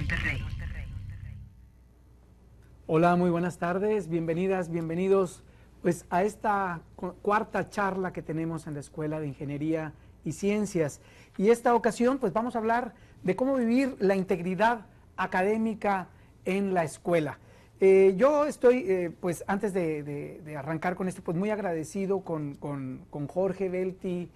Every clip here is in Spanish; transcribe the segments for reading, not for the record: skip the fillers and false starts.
Monterrey. Hola, muy buenas tardes, bienvenidas, bienvenidos pues a esta cuarta charla que tenemos en la Escuela de Ingeniería y Ciencias. Y esta ocasión pues vamos a hablar de cómo vivir la integridad académica en la escuela. Yo estoy, pues antes de arrancar con esto, pues muy agradecido con Jorge Belti,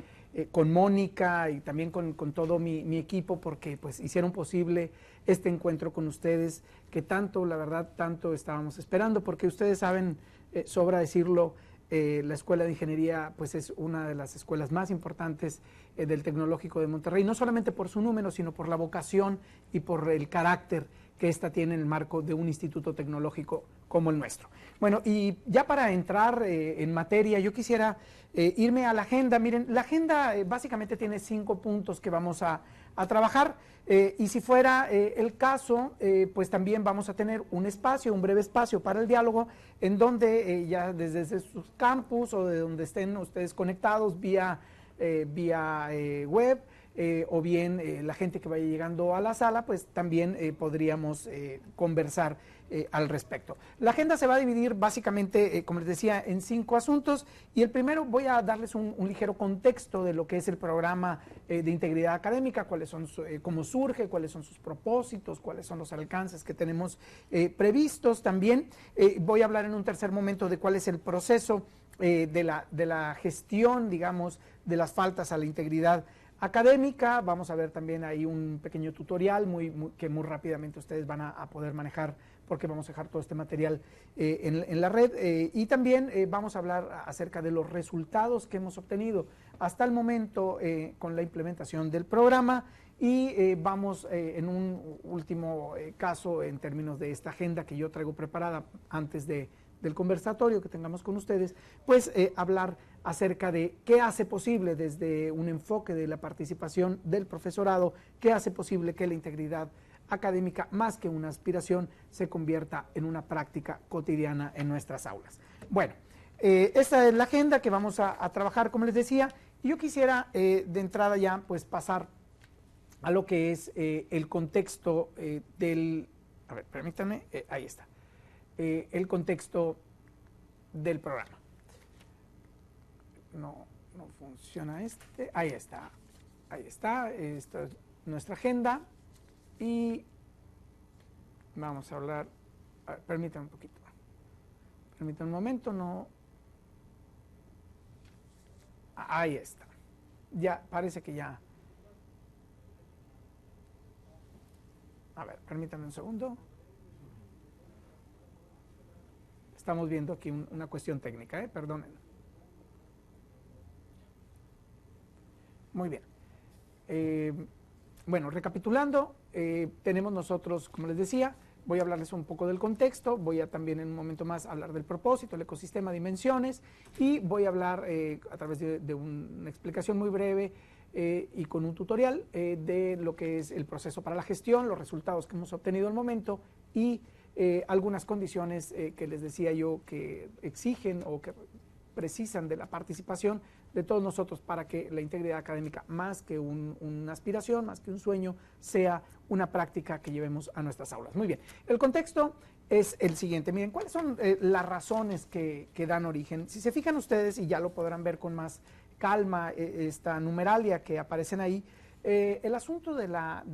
con Mónica y también con todo mi equipo, porque pues hicieron posible este encuentro con ustedes, que tanto, la verdad, tanto estábamos esperando, porque ustedes saben, sobra decirlo, la Escuela de Ingeniería pues es una de las escuelas más importantes del Tecnológico de Monterrey, no solamente por su número, sino por la vocación y por el carácter que ésta tiene en el marco de un instituto tecnológico como el nuestro. Bueno, y ya para entrar en materia, yo quisiera irme a la agenda. Miren, la agenda básicamente tiene 5 puntos que vamos a trabajar, y si fuera el caso, pues también vamos a tener un espacio, un breve espacio para el diálogo, en donde ya desde sus campus o de donde estén ustedes conectados vía web, o bien la gente que vaya llegando a la sala, pues también podríamos conversar al respecto. La agenda se va a dividir básicamente, como les decía, en 5 asuntos, y el primero voy a darles un ligero contexto de lo que es el programa de integridad académica, cuáles son, cómo surge, cuáles son sus propósitos, cuáles son los alcances que tenemos previstos. También voy a hablar en un tercer momento de cuál es el proceso de la gestión, digamos, de las faltas a la integridad académica. Vamos a ver también ahí un pequeño tutorial que muy rápidamente ustedes van a poder manejar, porque vamos a dejar todo este material en la red, y también vamos a hablar acerca de los resultados que hemos obtenido hasta el momento con la implementación del programa, y vamos en un último caso en términos de esta agenda que yo traigo preparada antes del conversatorio que tengamos con ustedes, pues hablar acerca de qué hace posible desde un enfoque de la participación del profesorado, qué hace posible que la integridad académica, más que una aspiración, se convierta en una práctica cotidiana en nuestras aulas. Bueno, esta es la agenda que vamos a trabajar, como les decía, y yo quisiera de entrada ya pues pasar a lo que es el contexto del... A ver, permítanme, ahí está. El contexto del programa. No funciona este. Ahí está. Ahí está. Esta es nuestra agenda. Y vamos a hablar. A ver, permítanme un poquito. Permítanme un momento. No. Ahí está. Ya, parece que ya. A ver, permítanme un segundo. Estamos viendo aquí una cuestión técnica, perdonen. Muy bien. Bueno, recapitulando, tenemos nosotros, como les decía, voy a hablarles un poco del contexto, voy a también en un momento más hablar del propósito, el ecosistema, dimensiones, y voy a hablar a través de una explicación muy breve y con un tutorial de lo que es el proceso para la gestión, los resultados que hemos obtenido al momento, y algunas condiciones que les decía yo que exigen o que precisan de la participación de todos nosotros para que la integridad académica, más que una aspiración, más que un sueño, sea una práctica que llevemos a nuestras aulas. Muy bien, el contexto es el siguiente. Miren, ¿cuáles son las razones que dan origen? Si se fijan ustedes, y ya lo podrán ver con más calma, esta numeralia que aparecen ahí, el asunto de la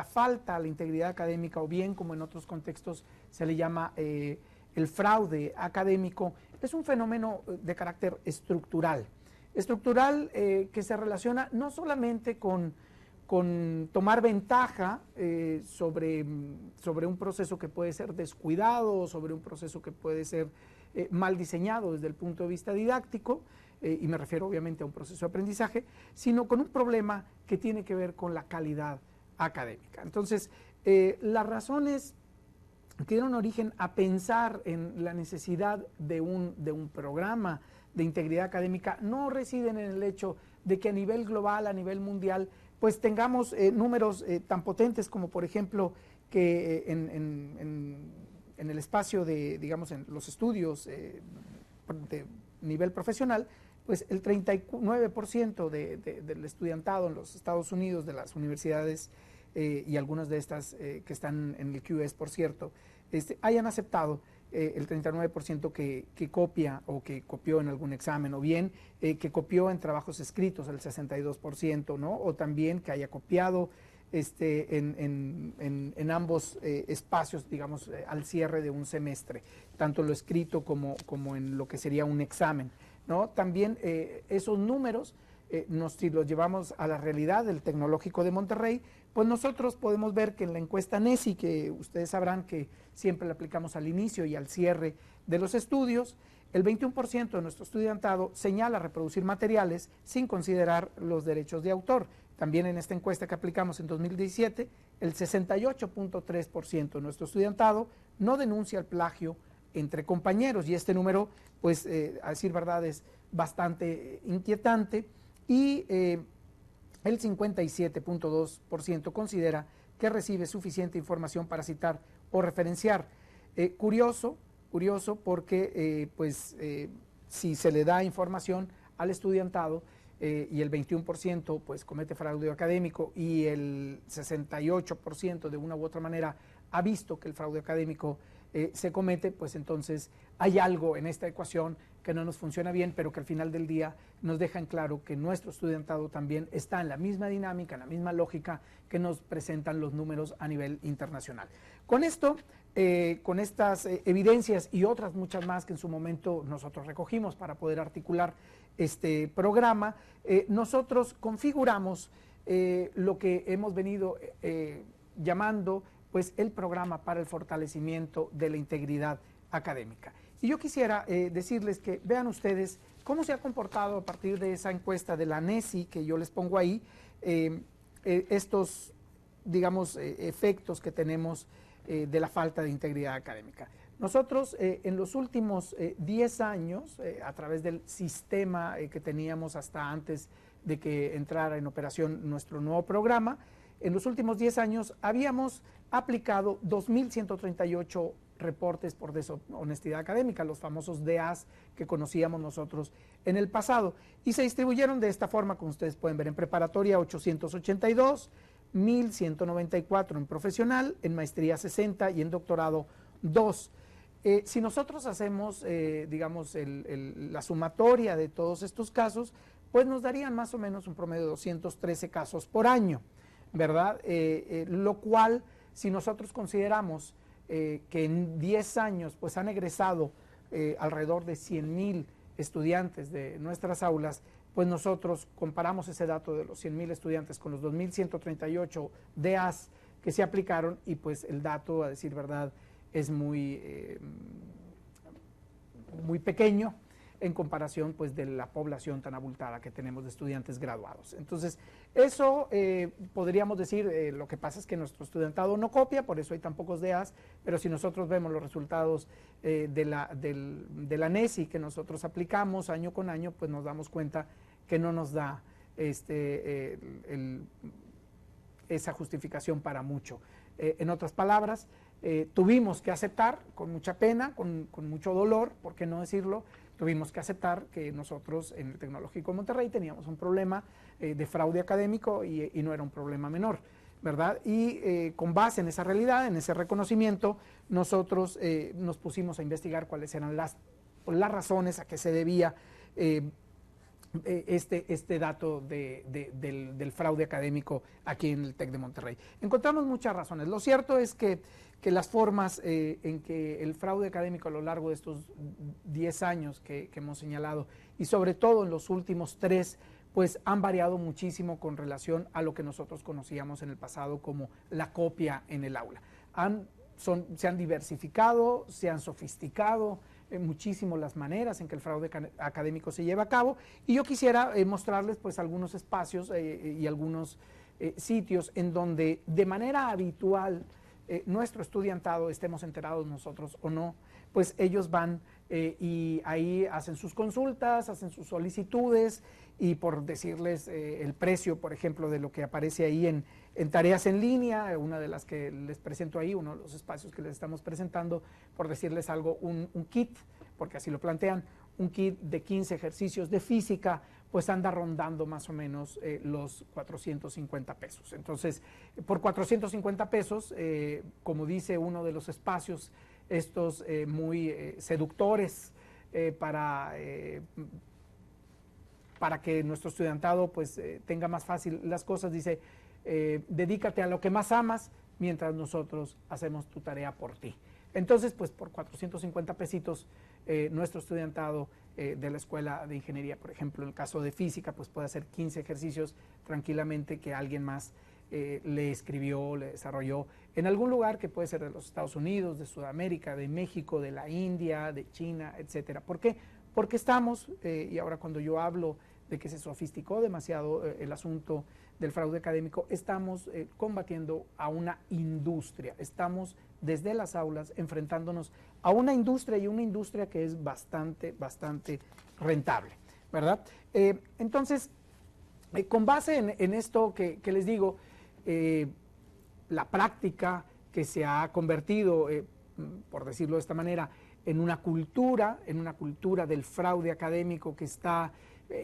falta a la integridad académica, o bien como en otros contextos se le llama el fraude académico, es un fenómeno de carácter estructural. Estructural que se relaciona no solamente con tomar ventaja sobre un proceso que puede ser descuidado, sobre un proceso que puede ser mal diseñado desde el punto de vista didáctico, y me refiero obviamente a un proceso de aprendizaje, sino con un problema que tiene que ver con la calidad académica. Entonces, las razones que dieron origen a pensar en la necesidad de un programa de integridad académica no residen en el hecho de que a nivel global, a nivel mundial, pues tengamos números tan potentes como, por ejemplo, que en el espacio de, digamos, en los estudios de nivel profesional, pues el 39% del estudiantado en los Estados Unidos, de las universidades y algunas de estas que están en el QS, por cierto, hayan aceptado el 39% que copia o que copió en algún examen, o bien que copió en trabajos escritos, el 62%, ¿no? O también que haya copiado en ambos espacios, digamos, al cierre de un semestre, tanto en lo escrito como en lo que sería un examen, ¿no? También esos números, si los llevamos a la realidad del Tecnológico de Monterrey, pues nosotros podemos ver que en la encuesta NESI, que ustedes sabrán que siempre la aplicamos al inicio y al cierre de los estudios, el 21% de nuestro estudiantado señala reproducir materiales sin considerar los derechos de autor. También en esta encuesta que aplicamos en 2017, el 68.3% de nuestro estudiantado no denuncia el plagio entre compañeros, y este número, pues, a decir verdad, es bastante inquietante, y el 57.2% considera que recibe suficiente información para citar o referenciar. Curioso porque si se le da información al estudiantado y el 21% pues comete fraude académico y el 68% de una u otra manera ha visto que el fraude académico se comete, pues entonces hay algo en esta ecuación que no nos funciona bien, pero que al final del día nos deja en claro que nuestro estudiantado también está en la misma dinámica, en la misma lógica que nos presentan los números a nivel internacional. Con esto, con estas evidencias y otras muchas más que en su momento nosotros recogimos para poder articular este programa, nosotros configuramos lo que hemos venido llamando pues el programa para el fortalecimiento de la integridad académica. Y yo quisiera decirles que vean ustedes cómo se ha comportado a partir de esa encuesta de la NESI que yo les pongo ahí, estos, digamos, efectos que tenemos de la falta de integridad académica. Nosotros en los últimos 10 años, a través del sistema que teníamos hasta antes de que entrara en operación nuestro nuevo programa, en los últimos 10 años habíamos aplicado 2.138 reportes por deshonestidad académica, los famosos DAs que conocíamos nosotros en el pasado, y se distribuyeron de esta forma, como ustedes pueden ver: en preparatoria 882, 1.194 en profesional, en maestría 60 y en doctorado 2. Si nosotros hacemos, digamos, la sumatoria de todos estos casos, pues nos darían más o menos un promedio de 213 casos por año, ¿verdad? Lo cual, si nosotros consideramos que en 10 años pues han egresado alrededor de 100,000 estudiantes de nuestras aulas, pues nosotros comparamos ese dato de los 100,000 estudiantes con los 2.138 DAs que se aplicaron, y pues el dato, a decir verdad, es muy pequeño en comparación pues de la población tan abultada que tenemos de estudiantes graduados. Entonces, eso podríamos decir, lo que pasa es que nuestro estudiantado no copia, por eso hay tan pocos DAs, pero si nosotros vemos los resultados de la NESI que nosotros aplicamos año con año, pues nos damos cuenta que no nos da esa justificación para mucho. En otras palabras, tuvimos que aceptar, con mucha pena, con mucho dolor, por qué no decirlo, tuvimos que aceptar que nosotros en el Tecnológico de Monterrey teníamos un problema de fraude académico, y no era un problema menor, ¿verdad? Y con base en esa realidad, en ese reconocimiento, nosotros nos pusimos a investigar cuáles eran las razones a que se debía este dato del fraude académico aquí en el TEC de Monterrey. Encontramos muchas razones. Lo cierto es que las formas en que el fraude académico a lo largo de estos 10 años que hemos señalado, y sobre todo en los últimos 3, pues han variado muchísimo con relación a lo que nosotros conocíamos en el pasado como la copia en el aula. Se han diversificado, se han sofisticado muchísimo las maneras en que el fraude académico se lleva a cabo, y yo quisiera mostrarles pues algunos espacios y algunos sitios en donde de manera habitual nuestro estudiantado, estemos enterados nosotros o no, pues ellos van y ahí hacen sus consultas, hacen sus solicitudes, y por decirles el precio, por ejemplo, de lo que aparece ahí en tareas en línea, una de las que les presento ahí, uno de los espacios que les estamos presentando, por decirles algo, un kit, porque así lo plantean, un kit de 15 ejercicios de física pues anda rondando más o menos los 450 pesos. Entonces, por 450 pesos, como dice uno de los espacios, estos muy seductores para que nuestro estudiantado pues tenga más fácil las cosas, dice, dedícate a lo que más amas mientras nosotros hacemos tu tarea por ti. Entonces, pues por 450 pesitos, nuestro estudiantado de la escuela de ingeniería, por ejemplo, en el caso de física, pues puede hacer 15 ejercicios tranquilamente que alguien más le escribió, le desarrolló en algún lugar que puede ser de los Estados Unidos, de Sudamérica, de México, de la India, de China, etcétera. ¿Por qué? Porque estamos, y ahora cuando yo hablo de que se sofisticó demasiado el asunto del fraude académico, estamos combatiendo a una industria, estamos desde las aulas enfrentándonos a una industria y una industria que es bastante rentable, ¿verdad? Entonces, con base en esto que les digo, la práctica que se ha convertido, por decirlo de esta manera, en una cultura del fraude académico que está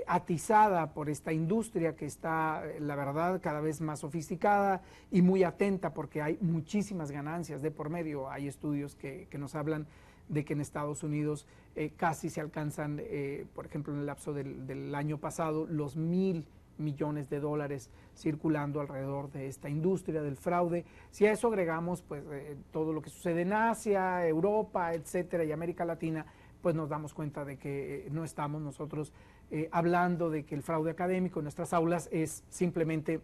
atizada por esta industria que está, la verdad, cada vez más sofisticada y muy atenta porque hay muchísimas ganancias de por medio. Hay estudios que nos hablan de que en Estados Unidos casi se alcanzan, por ejemplo, en el lapso del año pasado, los 1,000 millones de dólares circulando alrededor de esta industria del fraude. Si a eso agregamos pues todo lo que sucede en Asia, Europa, etcétera, y América Latina, pues nos damos cuenta de que no estamos nosotros hablando de que el fraude académico en nuestras aulas es simplemente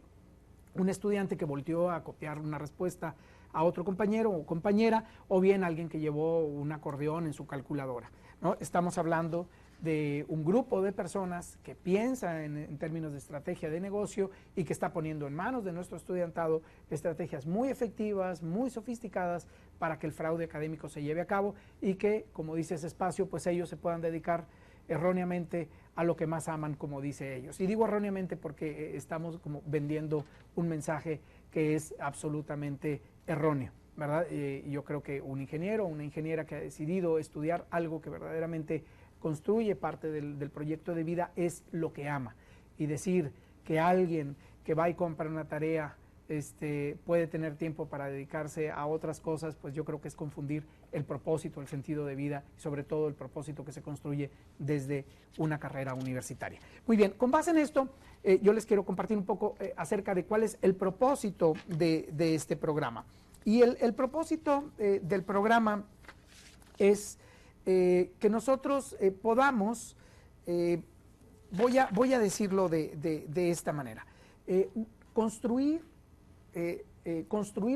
un estudiante que volteó a copiar una respuesta a otro compañero o compañera, o bien alguien que llevó un acordeón en su calculadora, ¿no? Estamos hablando de un grupo de personas que piensa en términos de estrategia de negocio y que está poniendo en manos de nuestro estudiantado estrategias muy efectivas, muy sofisticadas para que el fraude académico se lleve a cabo y que, como dice ese espacio, pues ellos se puedan dedicar erróneamente a lo que más aman, como dice ellos. Y digo erróneamente porque estamos como vendiendo un mensaje que es absolutamente erróneo, ¿verdad? Yo creo que un ingeniero o una ingeniera que ha decidido estudiar algo que verdaderamente construye parte del proyecto de vida es lo que ama. Y decir que alguien que va y compra una tarea puede tener tiempo para dedicarse a otras cosas, pues yo creo que es confundir el propósito, el sentido de vida y sobre todo el propósito que se construye desde una carrera universitaria. Muy bien, con base en esto, yo les quiero compartir un poco acerca de cuál es el propósito de este programa. Y el propósito del programa es que nosotros podamos, voy a decirlo de esta manera, construir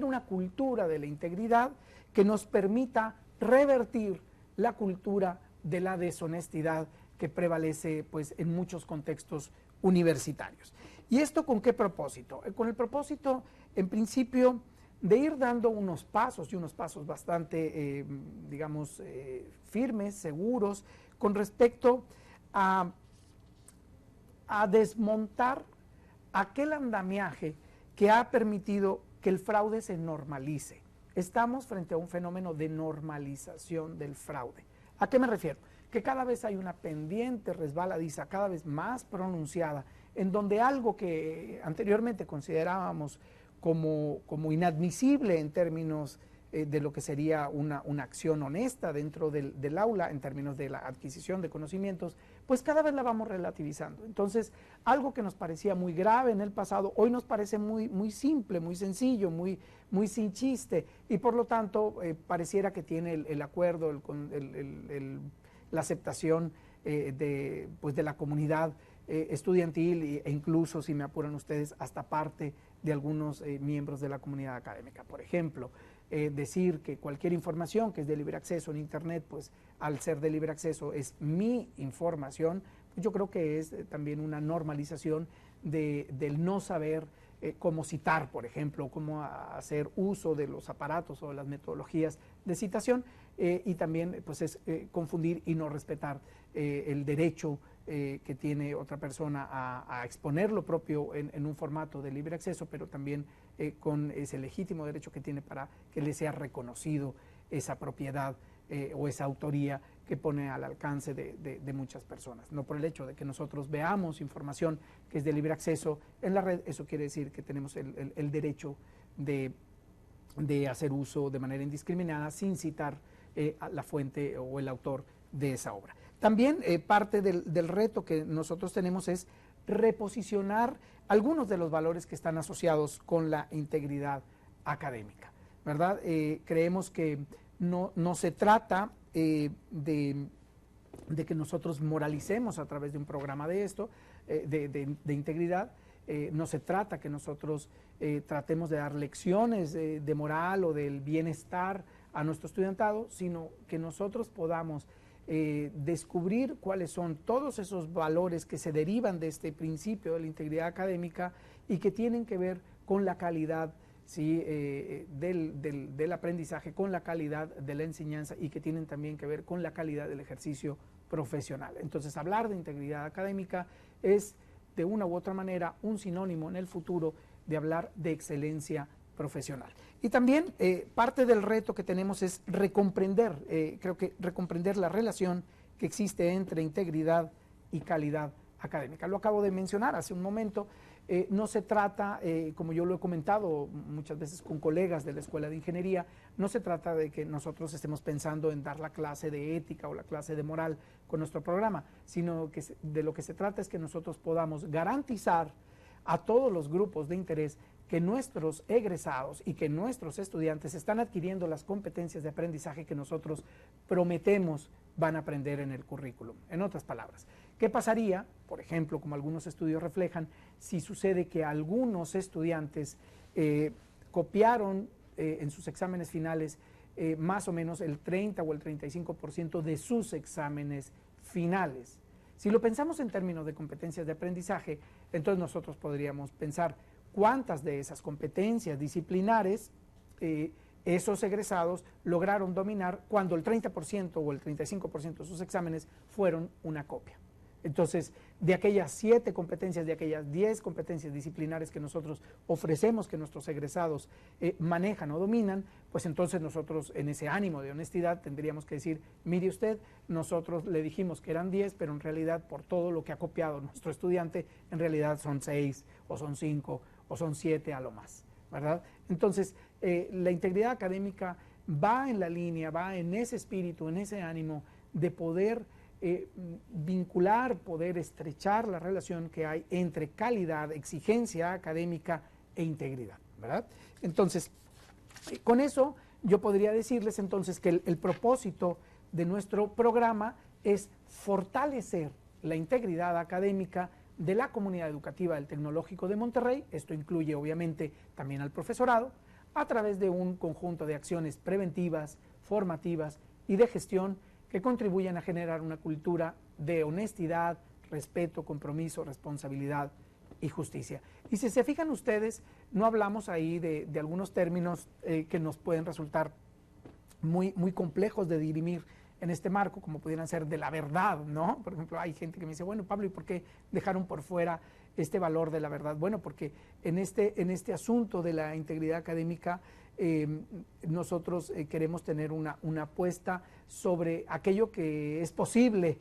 una cultura de la integridad que nos permita revertir la cultura de la deshonestidad que prevalece pues, en muchos contextos universitarios. ¿Y esto con qué propósito? Con el propósito, en principio, de ir dando unos pasos y unos pasos bastante, digamos, firmes, seguros, con respecto a desmontar aquel andamiaje que ha permitido que el fraude se normalice. Estamos frente a un fenómeno de normalización del fraude. ¿A qué me refiero? Que cada vez hay una pendiente resbaladiza, cada vez más pronunciada, en donde algo que anteriormente considerábamos como inadmisible en términos de lo que sería una acción honesta dentro del aula, en términos de la adquisición de conocimientos, pues cada vez la vamos relativizando. Entonces, algo que nos parecía muy grave en el pasado, hoy nos parece muy simple, muy sencillo, muy sin chiste, y por lo tanto pareciera que tiene el acuerdo, la aceptación de la comunidad estudiantil e incluso, si me apuran ustedes, hasta parte de algunos miembros de la comunidad académica. Por ejemplo, decir que cualquier información que es de libre acceso en Internet, pues al ser de libre acceso es mi información, pues yo creo que es también una normalización del no saber cómo citar, por ejemplo, cómo hacer uso de los aparatos o de las metodologías de citación, y también pues es confundir y no respetar el derecho que tiene otra persona a exponer lo propio en un formato de libre acceso, pero también con ese legítimo derecho que tiene para que le sea reconocido esa propiedad o esa autoría que pone al alcance de muchas personas. No por el hecho de que nosotros veamos información que es de libre acceso en la red, eso quiere decir que tenemos el derecho de hacer uso de manera indiscriminada sin citar a la fuente o el autor de esa obra. También parte del reto que nosotros tenemos es reposicionar algunos de los valores que están asociados con la integridad académica, ¿verdad? Creemos que no se trata de que nosotros moralicemos a través de un programa de esto, de integridad. No se trata que nosotros tratemos de dar lecciones de moral o del bienestar a nuestro estudiantado, sino que nosotros podamos descubrir cuáles son todos esos valores que se derivan de este principio de la integridad académica y que tienen que ver con la calidad, ¿sí? del aprendizaje, con la calidad de la enseñanza y que tienen también que ver con la calidad del ejercicio profesional. Entonces, hablar de integridad académica es de una u otra manera un sinónimo en el futuro de hablar de excelencia profesional. Y también parte del reto que tenemos es recomprender, creo que recomprender la relación que existe entre integridad y calidad académica. Lo acabo de mencionar hace un momento. No se trata, como yo lo he comentado muchas veces con colegas de la Escuela de Ingeniería, no se trata de que nosotros estemos pensando en dar la clase de ética o la clase de moral con nuestro programa, sino que de lo que se trata es que nosotros podamos garantizar a todos los grupos de interés que nuestros egresados y que nuestros estudiantes están adquiriendo las competencias de aprendizaje que nosotros prometemos van a aprender en el currículum. En otras palabras, ¿qué pasaría, por ejemplo, como algunos estudios reflejan, si sucede que algunos estudiantes copiaron en sus exámenes finales más o menos el 30 o el 35% de sus exámenes finales? Si lo pensamos en términos de competencias de aprendizaje, entonces nosotros podríamos pensar cuántas de esas competencias disciplinares esos egresados lograron dominar cuando el 30% o el 35% de sus exámenes fueron una copia. Entonces, de aquellas 7 competencias, de aquellas 10 competencias disciplinares que nosotros ofrecemos que nuestros egresados manejan o dominan, pues entonces nosotros en ese ánimo de honestidad tendríamos que decir, mire usted, nosotros le dijimos que eran 10, pero en realidad por todo lo que ha copiado nuestro estudiante, en realidad son 6 o son 5 o son 7 a lo más, ¿verdad? Entonces, la integridad académica va en la línea, va en ese espíritu, en ese ánimo de poder vincular, poder estrechar la relación que hay entre calidad, exigencia académica e integridad, ¿verdad? Entonces, con eso yo podría decirles entonces que el propósito de nuestro programa es fortalecer la integridad académica de la comunidad educativa del Tecnológico de Monterrey, esto incluye obviamente también al profesorado, a través de un conjunto de acciones preventivas, formativas y de gestión que contribuyan a generar una cultura de honestidad, respeto, compromiso, responsabilidad y justicia. Y si se fijan ustedes, no hablamos ahí de algunos términos que nos pueden resultar muy complejos de dirimir en este marco, como pudieran ser de la verdad, ¿no? Por ejemplo, hay gente que me dice, bueno, Pablo, ¿y por qué dejaron por fuera este valor de la verdad? Bueno, porque en este asunto de la integridad académica, nosotros queremos tener una apuesta sobre aquello que es posible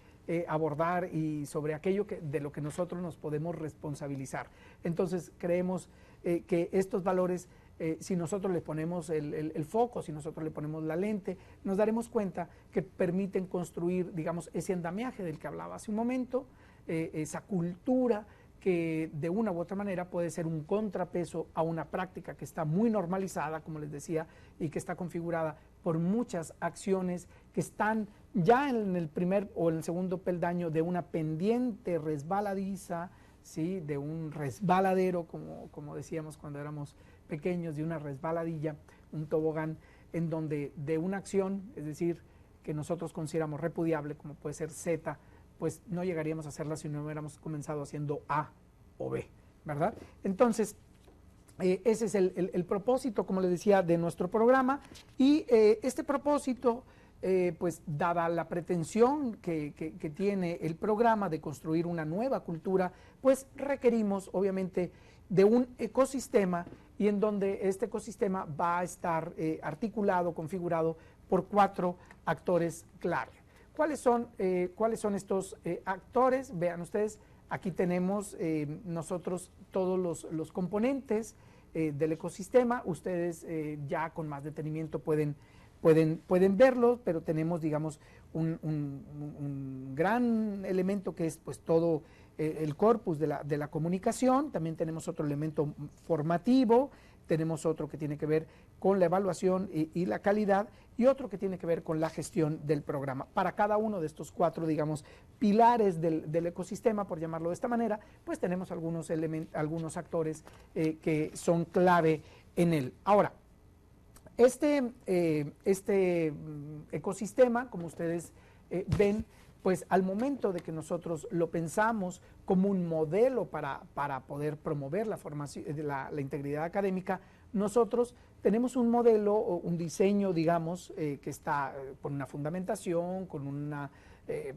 abordar y sobre aquello de lo que nosotros nos podemos responsabilizar. Entonces, creemos que estos valores, si nosotros le ponemos el foco, si nosotros le ponemos la lente, nos daremos cuenta que permiten construir, digamos, ese andamiaje del que hablaba hace un momento, esa cultura que de una u otra manera puede ser un contrapeso a una práctica que está muy normalizada, como les decía, y que está configurada por muchas acciones que están ya en el primer o en el segundo peldaño de una pendiente resbaladiza, ¿sí? De un resbaladero, como decíamos cuando éramos pequeños, de una resbaladilla, un tobogán, en donde de una acción, es decir, que nosotros consideramos repudiable, como puede ser Z, pues no llegaríamos a hacerla si no hubiéramos comenzado haciendo A o B, ¿verdad? Entonces, ese es el propósito, como les decía, de nuestro programa, y este propósito, pues dada la pretensión que tiene el programa de construir una nueva cultura, pues requerimos obviamente de un ecosistema, y en donde este ecosistema va a estar articulado, configurado por 4 actores clave. ¿Cuáles son estos actores? Vean ustedes, aquí tenemos nosotros todos los componentes del ecosistema. Ustedes ya con más detenimiento pueden verlo, pero tenemos, digamos, un gran elemento que es pues todo el corpus de la comunicación. También tenemos otro elemento formativo, tenemos otro que tiene que ver con la evaluación y la calidad, y otro que tiene que ver con la gestión del programa. Para cada uno de estos cuatro, digamos, pilares del ecosistema, por llamarlo de esta manera, pues tenemos algunos actores que son clave en él. Ahora, este ecosistema, como ustedes ven, pues al momento de que nosotros lo pensamos como un modelo para poder promover la formación, la integridad académica, nosotros tenemos un modelo o un diseño, digamos, que está con una fundamentación, con un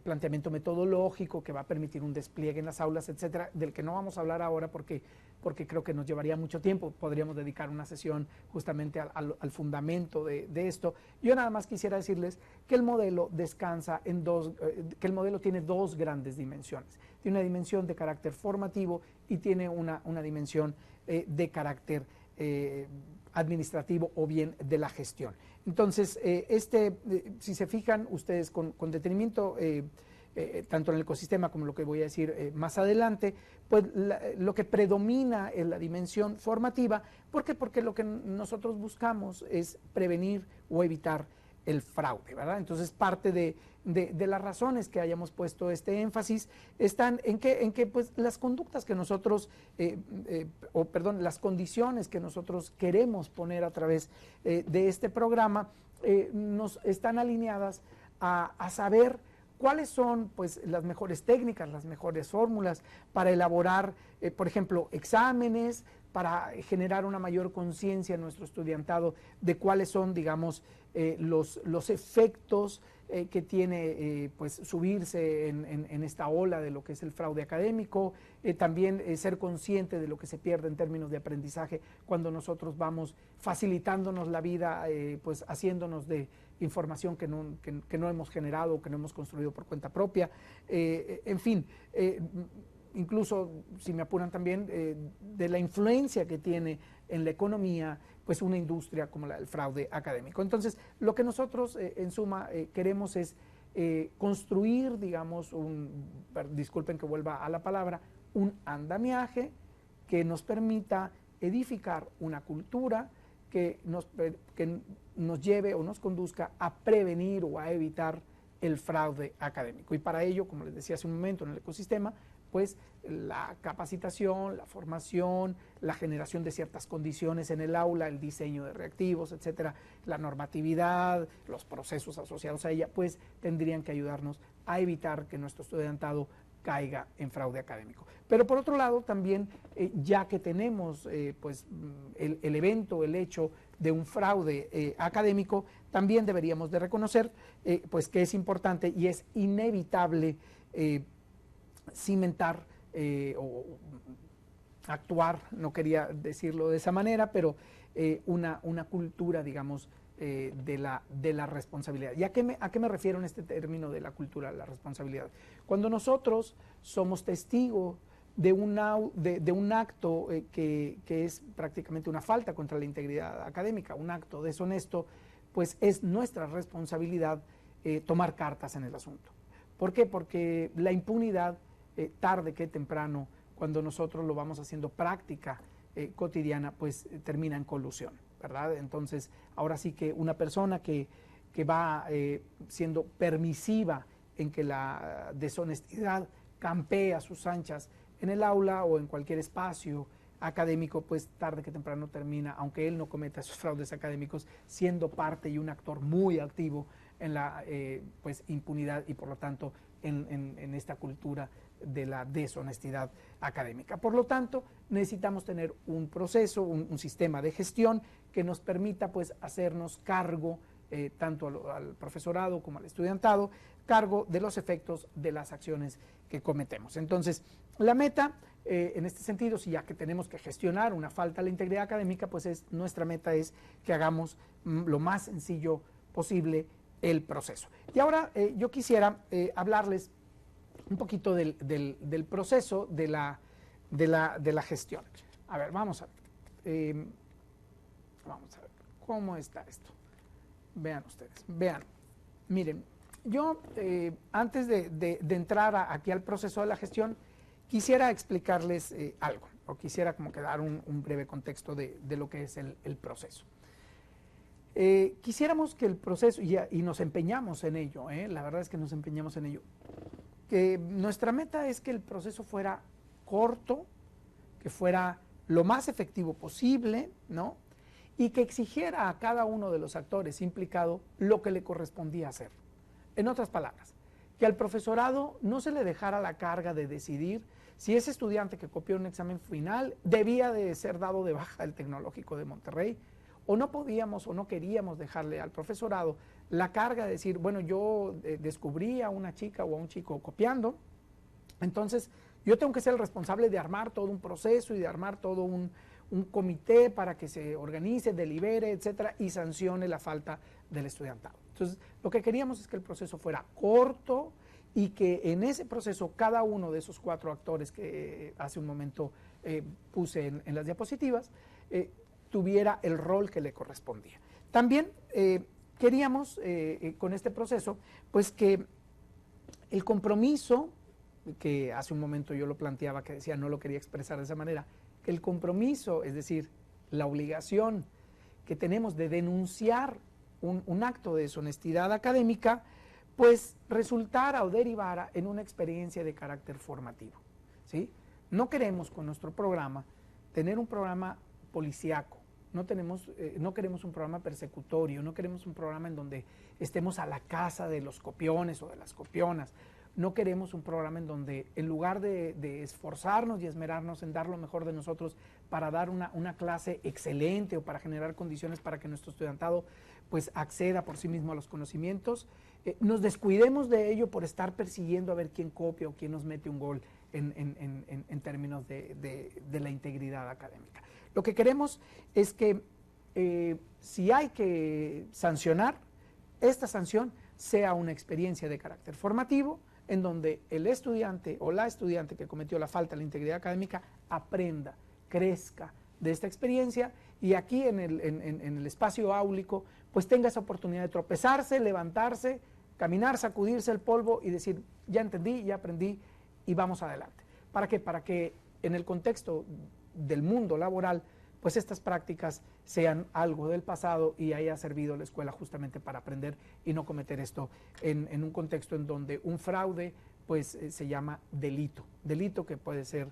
planteamiento metodológico que va a permitir un despliegue en las aulas, etcétera, del que no vamos a hablar ahora porque creo que nos llevaría mucho tiempo. Podríamos dedicar una sesión justamente al fundamento de esto. Yo nada más quisiera decirles que el modelo descansa en que el modelo tiene dos grandes dimensiones. Tiene una dimensión de carácter formativo y tiene una dimensión de carácter administrativo o bien de la gestión. Entonces, si se fijan ustedes con detenimiento, tanto en el ecosistema como lo que voy a decir más adelante, pues lo que predomina es la dimensión formativa. ¿Por qué? Porque lo que nosotros buscamos es prevenir o evitar el fraude, ¿verdad? Entonces, parte de las razones que hayamos puesto este énfasis están en que pues, las conductas que nosotros, las condiciones que nosotros queremos poner a través de este programa nos están alineadas a saber cuáles son pues, las mejores técnicas, las mejores fórmulas para elaborar, por ejemplo, exámenes, para generar una mayor conciencia en nuestro estudiantado de cuáles son, digamos, los efectos que tiene pues, subirse en esta ola de lo que es el fraude académico, también ser consciente de lo que se pierde en términos de aprendizaje cuando nosotros vamos facilitándonos la vida, pues haciéndonos de información que no hemos generado, que no hemos construido por cuenta propia, en fin, incluso, si me apuran también, de la influencia que tiene en la economía, pues una industria como la del fraude académico. Entonces, lo que nosotros, en suma, queremos es construir, digamos, disculpen que vuelva a la palabra, un andamiaje que nos permita edificar una cultura que nos lleve o nos conduzca a prevenir o a evitar el fraude académico. Y para ello, como les decía hace un momento en el ecosistema, pues la capacitación, la formación, la generación de ciertas condiciones en el aula, el diseño de reactivos, etcétera, la normatividad, los procesos asociados a ella, pues tendrían que ayudarnos a evitar que nuestro estudiantado caiga en fraude académico. Pero por otro lado, también, ya que tenemos pues, el evento, el hecho de un fraude académico, también deberíamos de reconocer pues, que es importante y es inevitable cimentar o actuar, no quería decirlo de esa manera, pero una cultura, digamos, de la responsabilidad. ¿Y a qué me refiero en este término de la cultura de la responsabilidad? Cuando nosotros somos testigos de un acto que es prácticamente una falta contra la integridad académica, un acto deshonesto, pues es nuestra responsabilidad tomar cartas en el asunto. ¿Por qué? Porque la impunidad, tarde que temprano, cuando nosotros lo vamos haciendo práctica cotidiana, pues termina en colusión, ¿verdad? Entonces, ahora sí que una persona que va siendo permisiva en que la deshonestidad campea a sus anchas en el aula o en cualquier espacio académico, pues tarde que temprano termina, aunque él no cometa esos fraudes académicos, siendo parte y un actor muy activo en la pues, impunidad y por lo tanto en esta cultura de la deshonestidad académica. Por lo tanto, necesitamos tener un proceso, un sistema de gestión que nos permita pues, hacernos cargo, tanto al profesorado como al estudiantado, cargo de los efectos de las acciones que cometemos. Entonces, la meta, en este sentido, si ya que tenemos que gestionar una falta a la integridad académica, pues nuestra meta es que hagamos lo más sencillo posible el proceso. Y ahora yo quisiera hablarles un poquito del proceso de la gestión. A ver, vamos a ver. Vamos a ver cómo está esto. Vean ustedes, vean. Miren, yo antes de entrar aquí al proceso de la gestión, quisiera explicarles algo, o quisiera como que dar un breve contexto de lo que es el proceso. Quisiéramos que el proceso, y nos empeñamos en ello, la verdad es que nos empeñamos en ello, que nuestra meta es que el proceso fuera corto, que fuera lo más efectivo posible, ¿no? Y que exigiera a cada uno de los actores implicados lo que le correspondía hacer. En otras palabras, que al profesorado no se le dejara la carga de decidir si ese estudiante que copió un examen final debía de ser dado de baja del Tecnológico de Monterrey, o no podíamos o no queríamos dejarle al profesorado la carga de decir, bueno, yo descubrí a una chica o a un chico copiando, entonces yo tengo que ser el responsable de armar todo un proceso y de armar todo un comité para que se organice, delibere, etcétera, y sancione la falta del estudiantado. Entonces, lo que queríamos es que el proceso fuera corto y que en ese proceso cada uno de esos 4 actores que hace un momento puse en las diapositivas, tuviera el rol que le correspondía. También queríamos con este proceso, pues que el compromiso, que hace un momento yo lo planteaba, que decía no lo quería expresar de esa manera, que el compromiso, es decir, la obligación que tenemos de denunciar un acto de deshonestidad académica, pues resultara o derivara en una experiencia de carácter formativo, ¿sí? No queremos con nuestro programa tener un programa policíaco, no queremos un programa persecutorio, no queremos un programa en donde estemos a la caza de los copiones o de las copionas. No queremos un programa en donde en lugar de esforzarnos y esmerarnos en dar lo mejor de nosotros para dar una clase excelente o para generar condiciones para que nuestro estudiantado pues acceda por sí mismo a los conocimientos, nos descuidemos de ello por estar persiguiendo a ver quién copia o quién nos mete un gol en términos de la integridad académica. Lo que queremos es que si hay que sancionar, esta sanción sea una experiencia de carácter formativo, en donde el estudiante o la estudiante que cometió la falta de la integridad académica aprenda, crezca de esta experiencia y aquí en el espacio áulico pues tenga esa oportunidad de tropezarse, levantarse, caminar, sacudirse el polvo y decir ya entendí, ya aprendí y vamos adelante. ¿Para qué? Para que en el contexto del mundo laboral pues estas prácticas sean algo del pasado y haya servido la escuela justamente para aprender y no cometer esto en un contexto en donde un fraude pues se llama delito que puede ser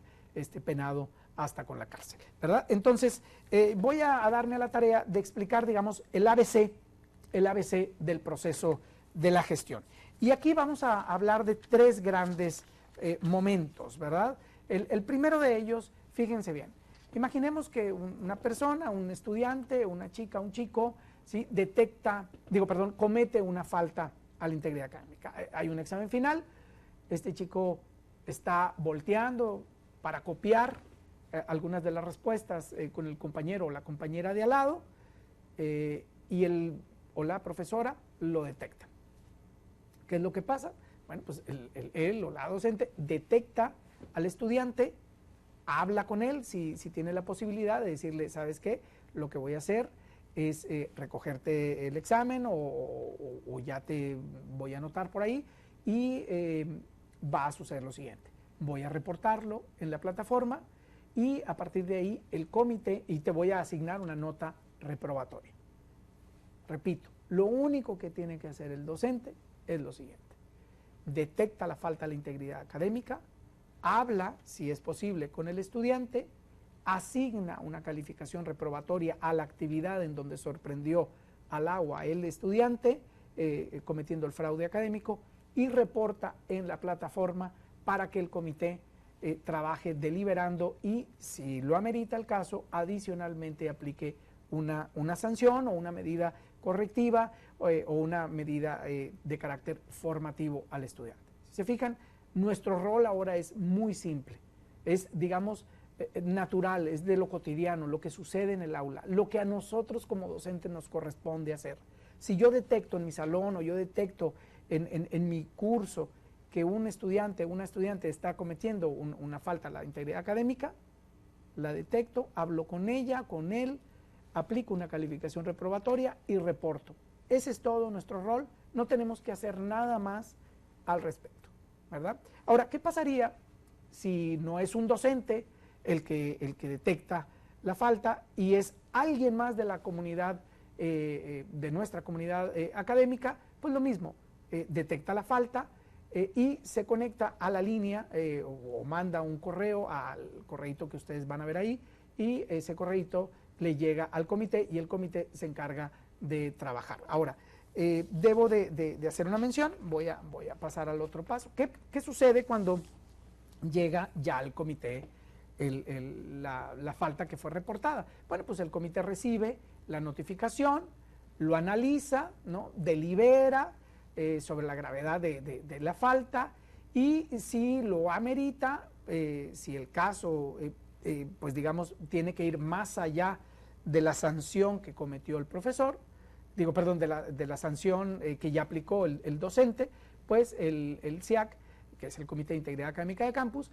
penado hasta con la cárcel, ¿verdad? Entonces voy a darme a la tarea de explicar, digamos, el ABC del proceso de la gestión. Y aquí vamos a hablar de 3 grandes momentos, ¿verdad? El primero de ellos, fíjense bien, imaginemos que una persona, un estudiante, una chica, un chico, ¿sí? Comete una falta a la integridad académica. Hay un examen final, este chico está volteando para copiar algunas de las respuestas con el compañero o la compañera de al lado y él o la profesora lo detecta. ¿Qué es lo que pasa? Bueno, pues él o la docente detecta al estudiante, habla con él si tiene la posibilidad de decirle, ¿sabes qué? Lo que voy a hacer es recogerte el examen o ya te voy a anotar por ahí y va a suceder lo siguiente. Voy a reportarlo en la plataforma y a partir de ahí el comité y te voy a asignar una nota reprobatoria. Repito, lo único que tiene que hacer el docente es lo siguiente. Detecta la falta de la integridad académica, habla, si es posible, con el estudiante, asigna una calificación reprobatoria a la actividad en donde sorprendió al agua el estudiante cometiendo el fraude académico y reporta en la plataforma para que el comité trabaje deliberando y, si lo amerita el caso, adicionalmente aplique una sanción o una medida correctiva o una medida de carácter formativo al estudiante. Si se fijan, nuestro rol ahora es muy simple, es, digamos, natural, es de lo cotidiano, lo que sucede en el aula, lo que a nosotros como docentes nos corresponde hacer. Si yo detecto en mi salón o yo detecto en mi curso que un estudiante, una estudiante está cometiendo una falta a la integridad académica, la detecto, hablo con ella, con él, aplico una calificación reprobatoria y reporto. Ese es todo nuestro rol, no tenemos que hacer nada más al respecto, ¿verdad? Ahora, ¿qué pasaría si no es un docente el que detecta la falta y es alguien más de la comunidad, de nuestra comunidad académica? Pues lo mismo, detecta la falta y se conecta a la línea o manda un correo al correíto que ustedes van a ver ahí, y ese correíto le llega al comité y el comité se encarga de trabajar. Ahora, debo de hacer una mención, voy a pasar al otro paso. ¿Qué sucede cuando llega ya al comité la falta que fue reportada? Bueno, pues el comité recibe la notificación, lo analiza, ¿no? Delibera sobre la gravedad de la falta, y si lo amerita, si el caso, pues digamos, tiene que ir más allá de la sanción que cometió el profesor, digo, perdón, de la sanción que ya aplicó el docente, pues el SIAC, que es el Comité de Integridad Académica de Campus,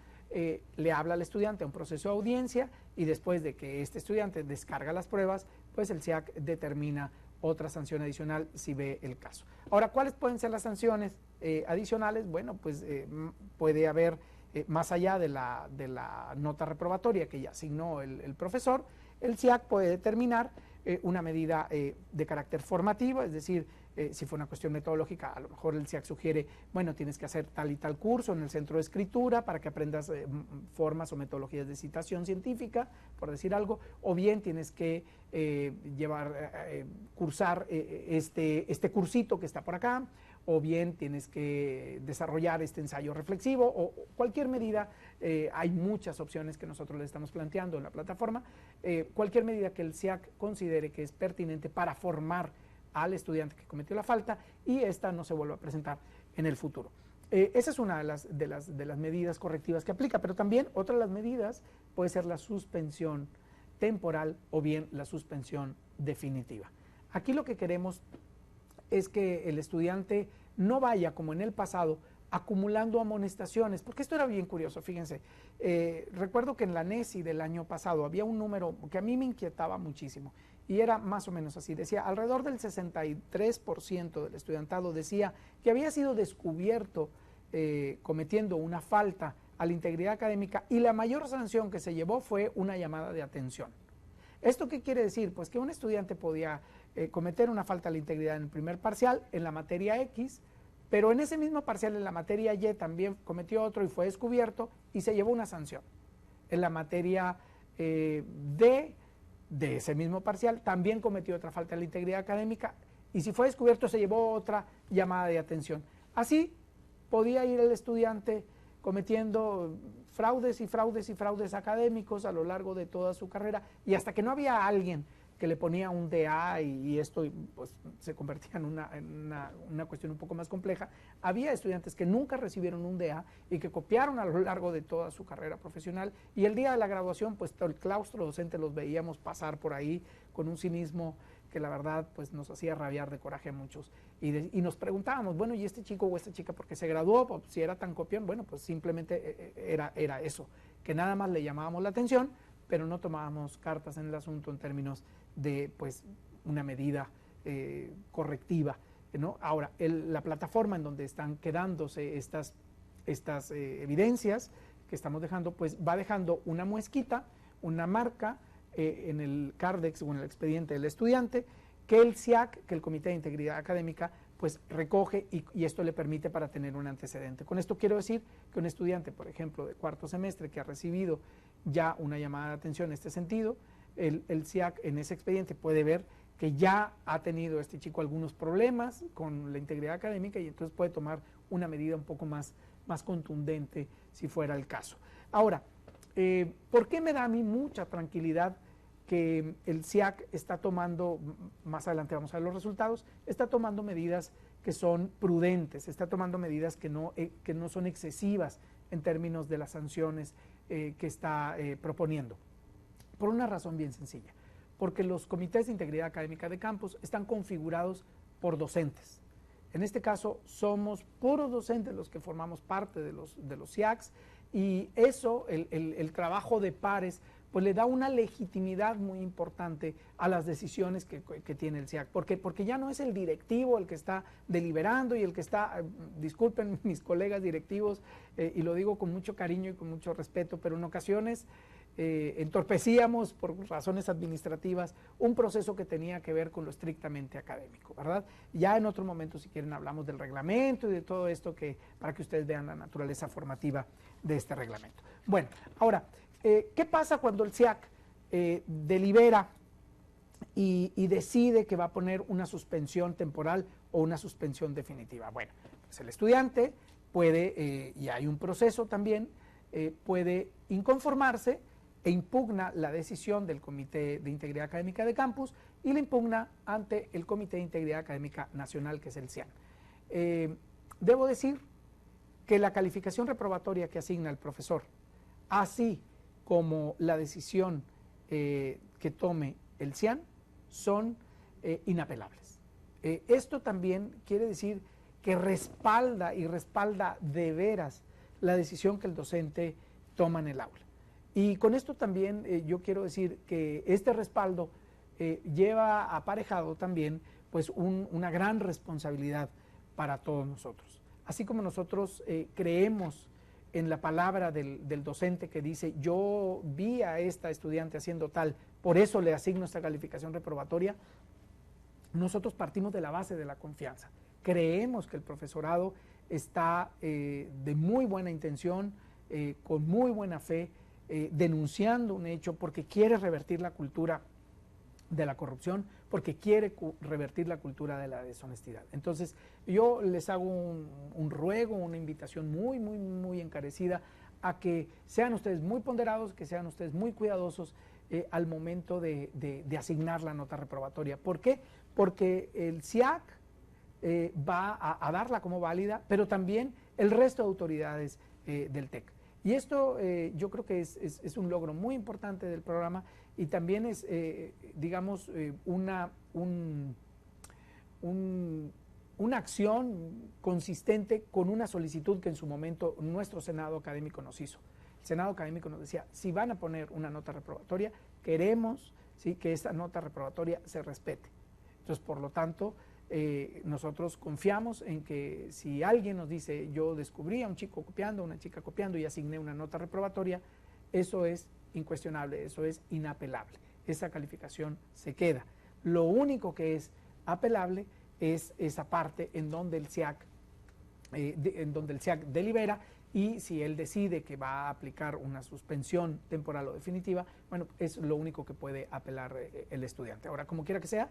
le habla al estudiante a un proceso de audiencia, y después de que este estudiante descarga las pruebas, pues el SIAC determina otra sanción adicional si ve el caso. Ahora, ¿cuáles pueden ser las sanciones adicionales? Bueno, pues puede haber, más allá de la nota reprobatoria que ya asignó el profesor, el SIAC puede determinar una medida de carácter formativo, es decir, si fue una cuestión metodológica, a lo mejor el SIAC sugiere, bueno, tienes que hacer tal y tal curso en el centro de escritura para que aprendas formas o metodologías de citación científica, por decir algo, o bien tienes que cursar este cursito que está por acá, o bien tienes que desarrollar este ensayo reflexivo, o cualquier medida. Hay muchas opciones que nosotros le estamos planteando en la plataforma, cualquier medida que el SIAC considere que es pertinente para formar al estudiante que cometió la falta y esta no se vuelva a presentar en el futuro. Esa es una de las medidas correctivas que aplica, pero también otra de las medidas puede ser la suspensión temporal o bien la suspensión definitiva. Aquí lo que queremos es que el estudiante no vaya, como en el pasado, acumulando amonestaciones, porque esto era bien curioso, fíjense. Recuerdo que en la NESI del año pasado había un número que a mí me inquietaba muchísimo, y era más o menos así, decía, alrededor del 63% del estudiantado decía que había sido descubierto cometiendo una falta a la integridad académica, y la mayor sanción que se llevó fue una llamada de atención. ¿Esto qué quiere decir? Pues que un estudiante podía cometer una falta a la integridad en el primer parcial, en la materia X, pero en ese mismo parcial, en la materia Y, también cometió otro y fue descubierto y se llevó una sanción. En la materia D, de ese mismo parcial, también cometió otra falta a la integridad académica y si fue descubierto se llevó otra llamada de atención. Así podía ir el estudiante cometiendo fraudes y fraudes y fraudes académicos a lo largo de toda su carrera, y hasta que no había alguien que le ponía un DA y esto pues, se convertía en una cuestión un poco más compleja, había estudiantes que nunca recibieron un DA y que copiaron a lo largo de toda su carrera profesional, y el día de la graduación pues todo el claustro docente los veíamos pasar por ahí con un cinismo que la verdad pues nos hacía rabiar de coraje a muchos, y nos preguntábamos, bueno, ¿y este chico o esta chica por qué se graduó? Pues, si era tan copión, bueno, pues simplemente era eso, que nada más le llamábamos la atención, pero no tomábamos cartas en el asunto en términos de pues una medida correctiva, ¿no? Ahora, la plataforma en donde están quedándose estas evidencias que estamos dejando, pues va dejando una muesquita, una marca en el Cardex o en el expediente del estudiante, que el SIAC, que el Comité de Integridad Académica, pues recoge, y esto le permite para tener un antecedente. Con esto quiero decir que un estudiante, por ejemplo, de cuarto semestre que ha recibido ya una llamada de atención en este sentido, el SIAC en ese expediente puede ver que ya ha tenido este chico algunos problemas con la integridad académica, y entonces puede tomar una medida un poco más contundente si fuera el caso. Ahora, ¿por qué me da a mí mucha tranquilidad que el SIAC está tomando, más adelante vamos a ver los resultados, está tomando medidas que son prudentes, está tomando medidas que no son excesivas en términos de las sanciones que está proponiendo? Por una razón bien sencilla, porque los comités de integridad académica de campus están configurados por docentes. En este caso somos puros docentes los que formamos parte de los SIACs, y eso, el trabajo de pares, pues le da una legitimidad muy importante a las decisiones que tiene el SIAC. Porque ya no es el directivo el que está deliberando y el que está, disculpen mis colegas directivos, y lo digo con mucho cariño y con mucho respeto, pero en ocasiones entorpecíamos por razones administrativas un proceso que tenía que ver con lo estrictamente académico, ¿verdad? Ya en otro momento, si quieren, hablamos del reglamento y de todo esto, para que ustedes vean la naturaleza formativa de este reglamento. Bueno, ahora, ¿qué pasa cuando el SIAC delibera y decide que va a poner una suspensión temporal o una suspensión definitiva? Bueno, pues el estudiante puede, y hay un proceso también, puede inconformarse e impugna la decisión del Comité de Integridad Académica de Campus y la impugna ante el Comité de Integridad Académica Nacional, que es el CIAN. Debo decir que la calificación reprobatoria que asigna el profesor, así como la decisión que tome el CIAN, son inapelables. Esto también quiere decir que respalda de veras la decisión que el docente toma en el aula. Y con esto también yo quiero decir que este respaldo lleva aparejado también pues una gran responsabilidad para todos nosotros. Así como nosotros creemos en la palabra del docente que dice: yo vi a esta estudiante haciendo tal, por eso le asigno esta calificación reprobatoria, nosotros partimos de la base de la confianza. Creemos que el profesorado está de muy buena intención, con muy buena fe, denunciando un hecho porque quiere revertir la cultura de la corrupción, porque quiere revertir la cultura de la deshonestidad. Entonces, yo les hago un ruego, una invitación muy, muy, muy encarecida a que sean ustedes muy ponderados, que sean ustedes muy cuidadosos al momento de asignar la nota reprobatoria. ¿Por qué? Porque el SIAC va a darla como válida, pero también el resto de autoridades del TEC. Y esto yo creo que es un logro muy importante del programa, y también es, digamos, una acción consistente con una solicitud que en su momento nuestro Senado académico nos hizo. El Senado académico nos decía: si van a poner una nota reprobatoria, queremos, ¿sí?, que esa nota reprobatoria se respete. Entonces, por lo tanto, nosotros confiamos en que si alguien nos dice: yo descubrí a un chico copiando, una chica copiando y asigné una nota reprobatoria, eso es incuestionable, eso es inapelable. Esa calificación se queda. Lo único que es apelable es esa parte en donde el SIAC delibera, y si él decide que va a aplicar una suspensión temporal o definitiva, bueno, es lo único que puede apelar el estudiante. Ahora, como quiera que sea,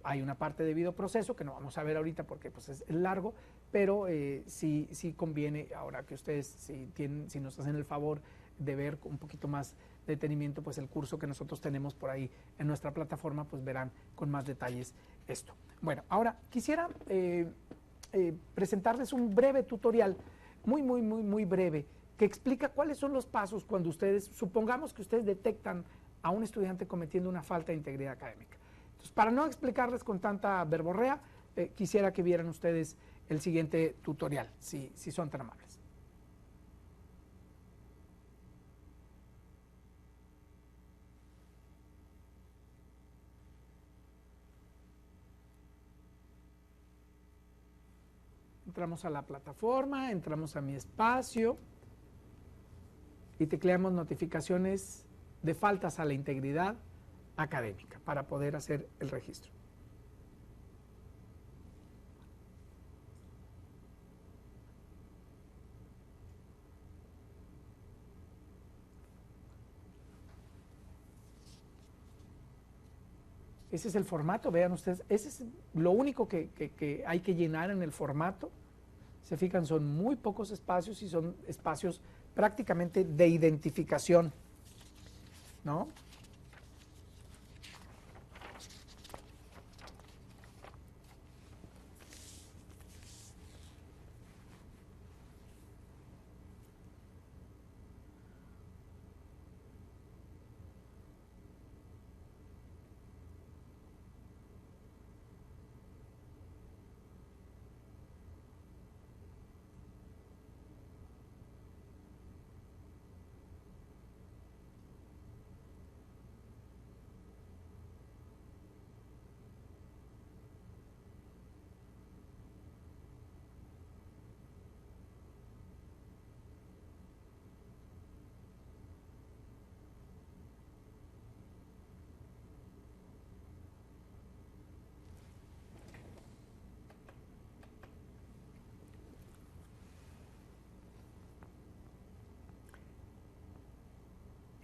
hay una parte de debido proceso que no vamos a ver ahorita porque pues, es largo, pero sí conviene, ahora que ustedes si nos hacen el favor de ver con un poquito más de detenimiento, pues el curso que nosotros tenemos por ahí en nuestra plataforma, pues verán con más detalles esto. Bueno, ahora quisiera presentarles un breve tutorial, muy breve, que explica cuáles son los pasos cuando ustedes, supongamos que ustedes detectan a un estudiante cometiendo una falta de integridad académica. Entonces, para no explicarles con tanta verborrea, quisiera que vieran ustedes el siguiente tutorial, si son tan amables. Entramos a la plataforma, entramos a mi espacio y tecleamos notificaciones de faltas a la integridad académica para poder hacer el registro. Ese es el formato, vean ustedes, ese es lo único que hay que llenar en el formato. Se fijan, son muy pocos espacios y son espacios prácticamente de identificación, ¿no?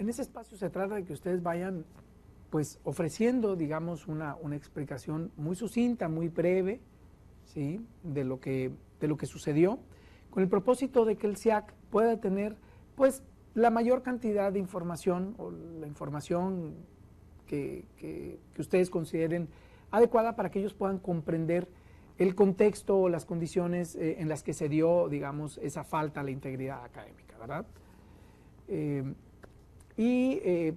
En ese espacio se trata de que ustedes vayan pues ofreciendo, digamos, una explicación muy sucinta, muy breve, ¿sí? de lo que sucedió, con el propósito de que el SIAC pueda tener pues la mayor cantidad de información o la información que ustedes consideren adecuada para que ellos puedan comprender el contexto o las condiciones en las que se dio, digamos, esa falta a la integridad académica, ¿verdad?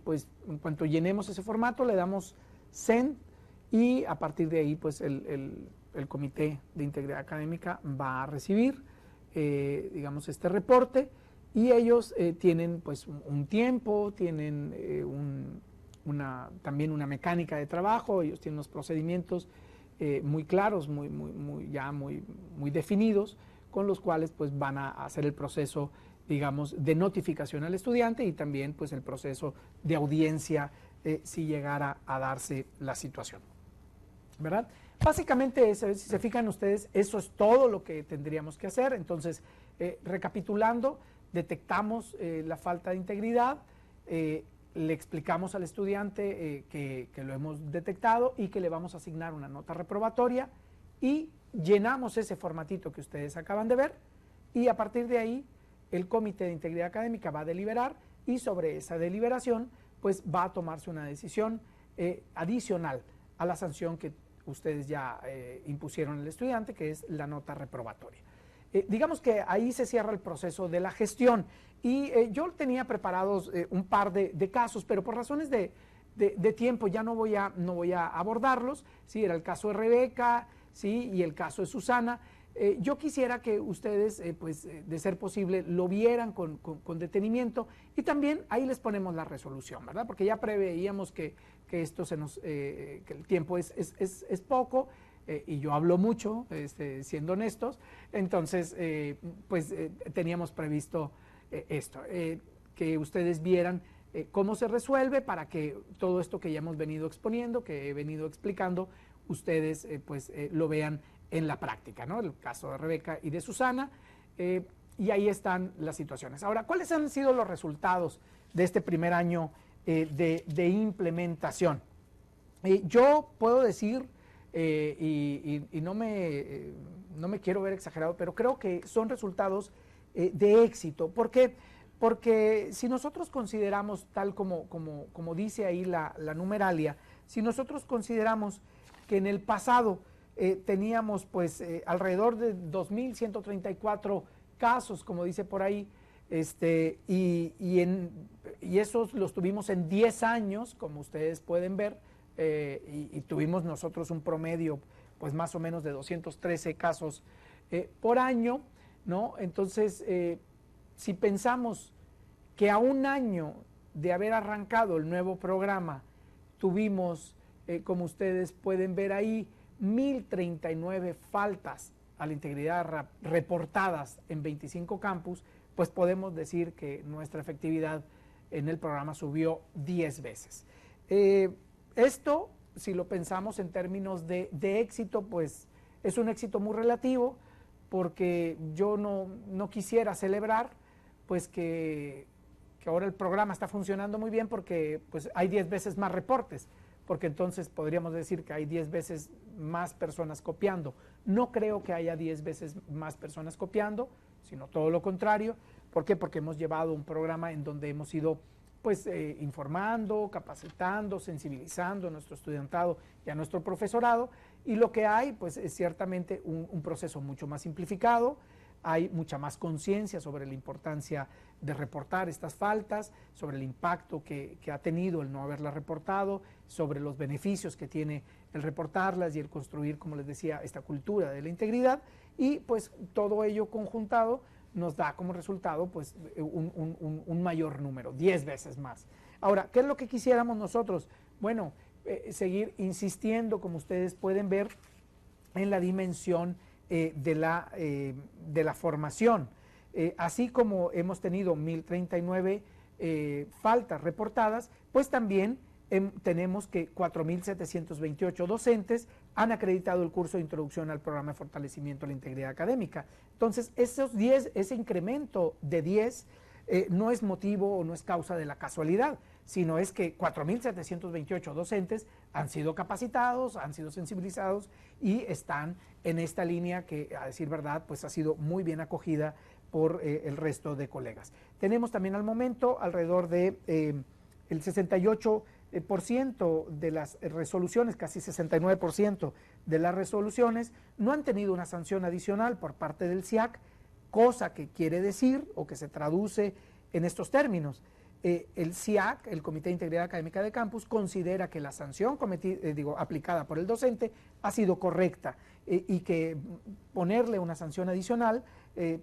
Pues en cuanto llenemos ese formato le damos send y a partir de ahí pues el Comité de Integridad Académica va a recibir digamos este reporte y ellos tienen pues un tiempo, tienen también una mecánica de trabajo, ellos tienen unos procedimientos muy claros, muy definidos, con los cuales pues van a hacer el proceso, digamos, de notificación al estudiante y también pues el proceso de audiencia si llegara a darse la situación, ¿verdad? Básicamente, si se fijan ustedes, eso es todo lo que tendríamos que hacer. Entonces, recapitulando, detectamos la falta de integridad, le explicamos al estudiante que lo hemos detectado y que le vamos a asignar una nota reprobatoria y llenamos ese formatito que ustedes acaban de ver y a partir de ahí el Comité de Integridad Académica va a deliberar y sobre esa deliberación pues va a tomarse una decisión adicional a la sanción que ustedes ya impusieron al estudiante, que es la nota reprobatoria. Digamos que ahí se cierra el proceso de la gestión y yo tenía preparados un par de casos, pero por razones de tiempo ya no voy a abordarlos. Sí, era el caso de Rebeca, sí, y el caso de Susana. Yo quisiera que ustedes, de ser posible, lo vieran con detenimiento y también ahí les ponemos la resolución, ¿verdad? Porque ya preveíamos que esto que el tiempo es poco y yo hablo mucho, siendo honestos, entonces, teníamos previsto esto, que ustedes vieran cómo se resuelve para que todo esto que ya hemos venido exponiendo, que he venido explicando, ustedes lo vean en la práctica, ¿no? El caso de Rebeca y de Susana, y ahí están las situaciones. Ahora, ¿cuáles han sido los resultados de este primer año de implementación? Yo puedo decir, y no me quiero ver exagerado, pero creo que son resultados de éxito. ¿Por qué? Porque si nosotros consideramos, tal como dice ahí la numeralia, si nosotros consideramos que en el pasado teníamos alrededor de 2.134 casos, como dice por ahí, y esos los tuvimos en 10 años, como ustedes pueden ver, y tuvimos nosotros un promedio pues más o menos de 213 casos por año, ¿no? Entonces, si pensamos que a un año de haber arrancado el nuevo programa tuvimos, como ustedes pueden ver ahí, 1.039 faltas a la integridad reportadas en 25 campus, pues podemos decir que nuestra efectividad en el programa subió 10 veces. Esto, si lo pensamos en términos de éxito, pues es un éxito muy relativo, porque yo no quisiera celebrar pues que ahora el programa está funcionando muy bien porque pues hay 10 veces más reportes, porque entonces podríamos decir que hay 10 veces más personas copiando. No creo que haya 10 veces más personas copiando, sino todo lo contrario. ¿Por qué? Porque hemos llevado un programa en donde hemos ido informando, capacitando, sensibilizando a nuestro estudiantado y a nuestro profesorado, y lo que hay pues es ciertamente un proceso mucho más simplificado. Hay mucha más conciencia sobre la importancia de reportar estas faltas, sobre el impacto que ha tenido el no haberlas reportado, sobre los beneficios que tiene el reportarlas y el construir, como les decía, esta cultura de la integridad, y pues todo ello conjuntado nos da como resultado pues un mayor número, 10 veces más. Ahora, ¿qué es lo que quisiéramos nosotros? Bueno, seguir insistiendo, como ustedes pueden ver, en la dimensión de la formación. Así como hemos tenido 1.039 faltas reportadas, pues también tenemos que 4.728 docentes han acreditado el curso de introducción al programa de fortalecimiento de la integridad académica. Entonces, ese incremento de 10 no es motivo o no es causa de la casualidad, sino es que 4.728 docentes han sido capacitados, han sido sensibilizados y están en esta línea que, a decir verdad, pues ha sido muy bien acogida por el resto de colegas. Tenemos también al momento alrededor de el 68% de las resoluciones, casi 69% de las resoluciones, no han tenido una sanción adicional por parte del SIAC, cosa que quiere decir o que se traduce en estos términos. El SIAC, el Comité de Integridad Académica de Campus, considera que la sanción aplicada por el docente ha sido correcta y que ponerle una sanción adicional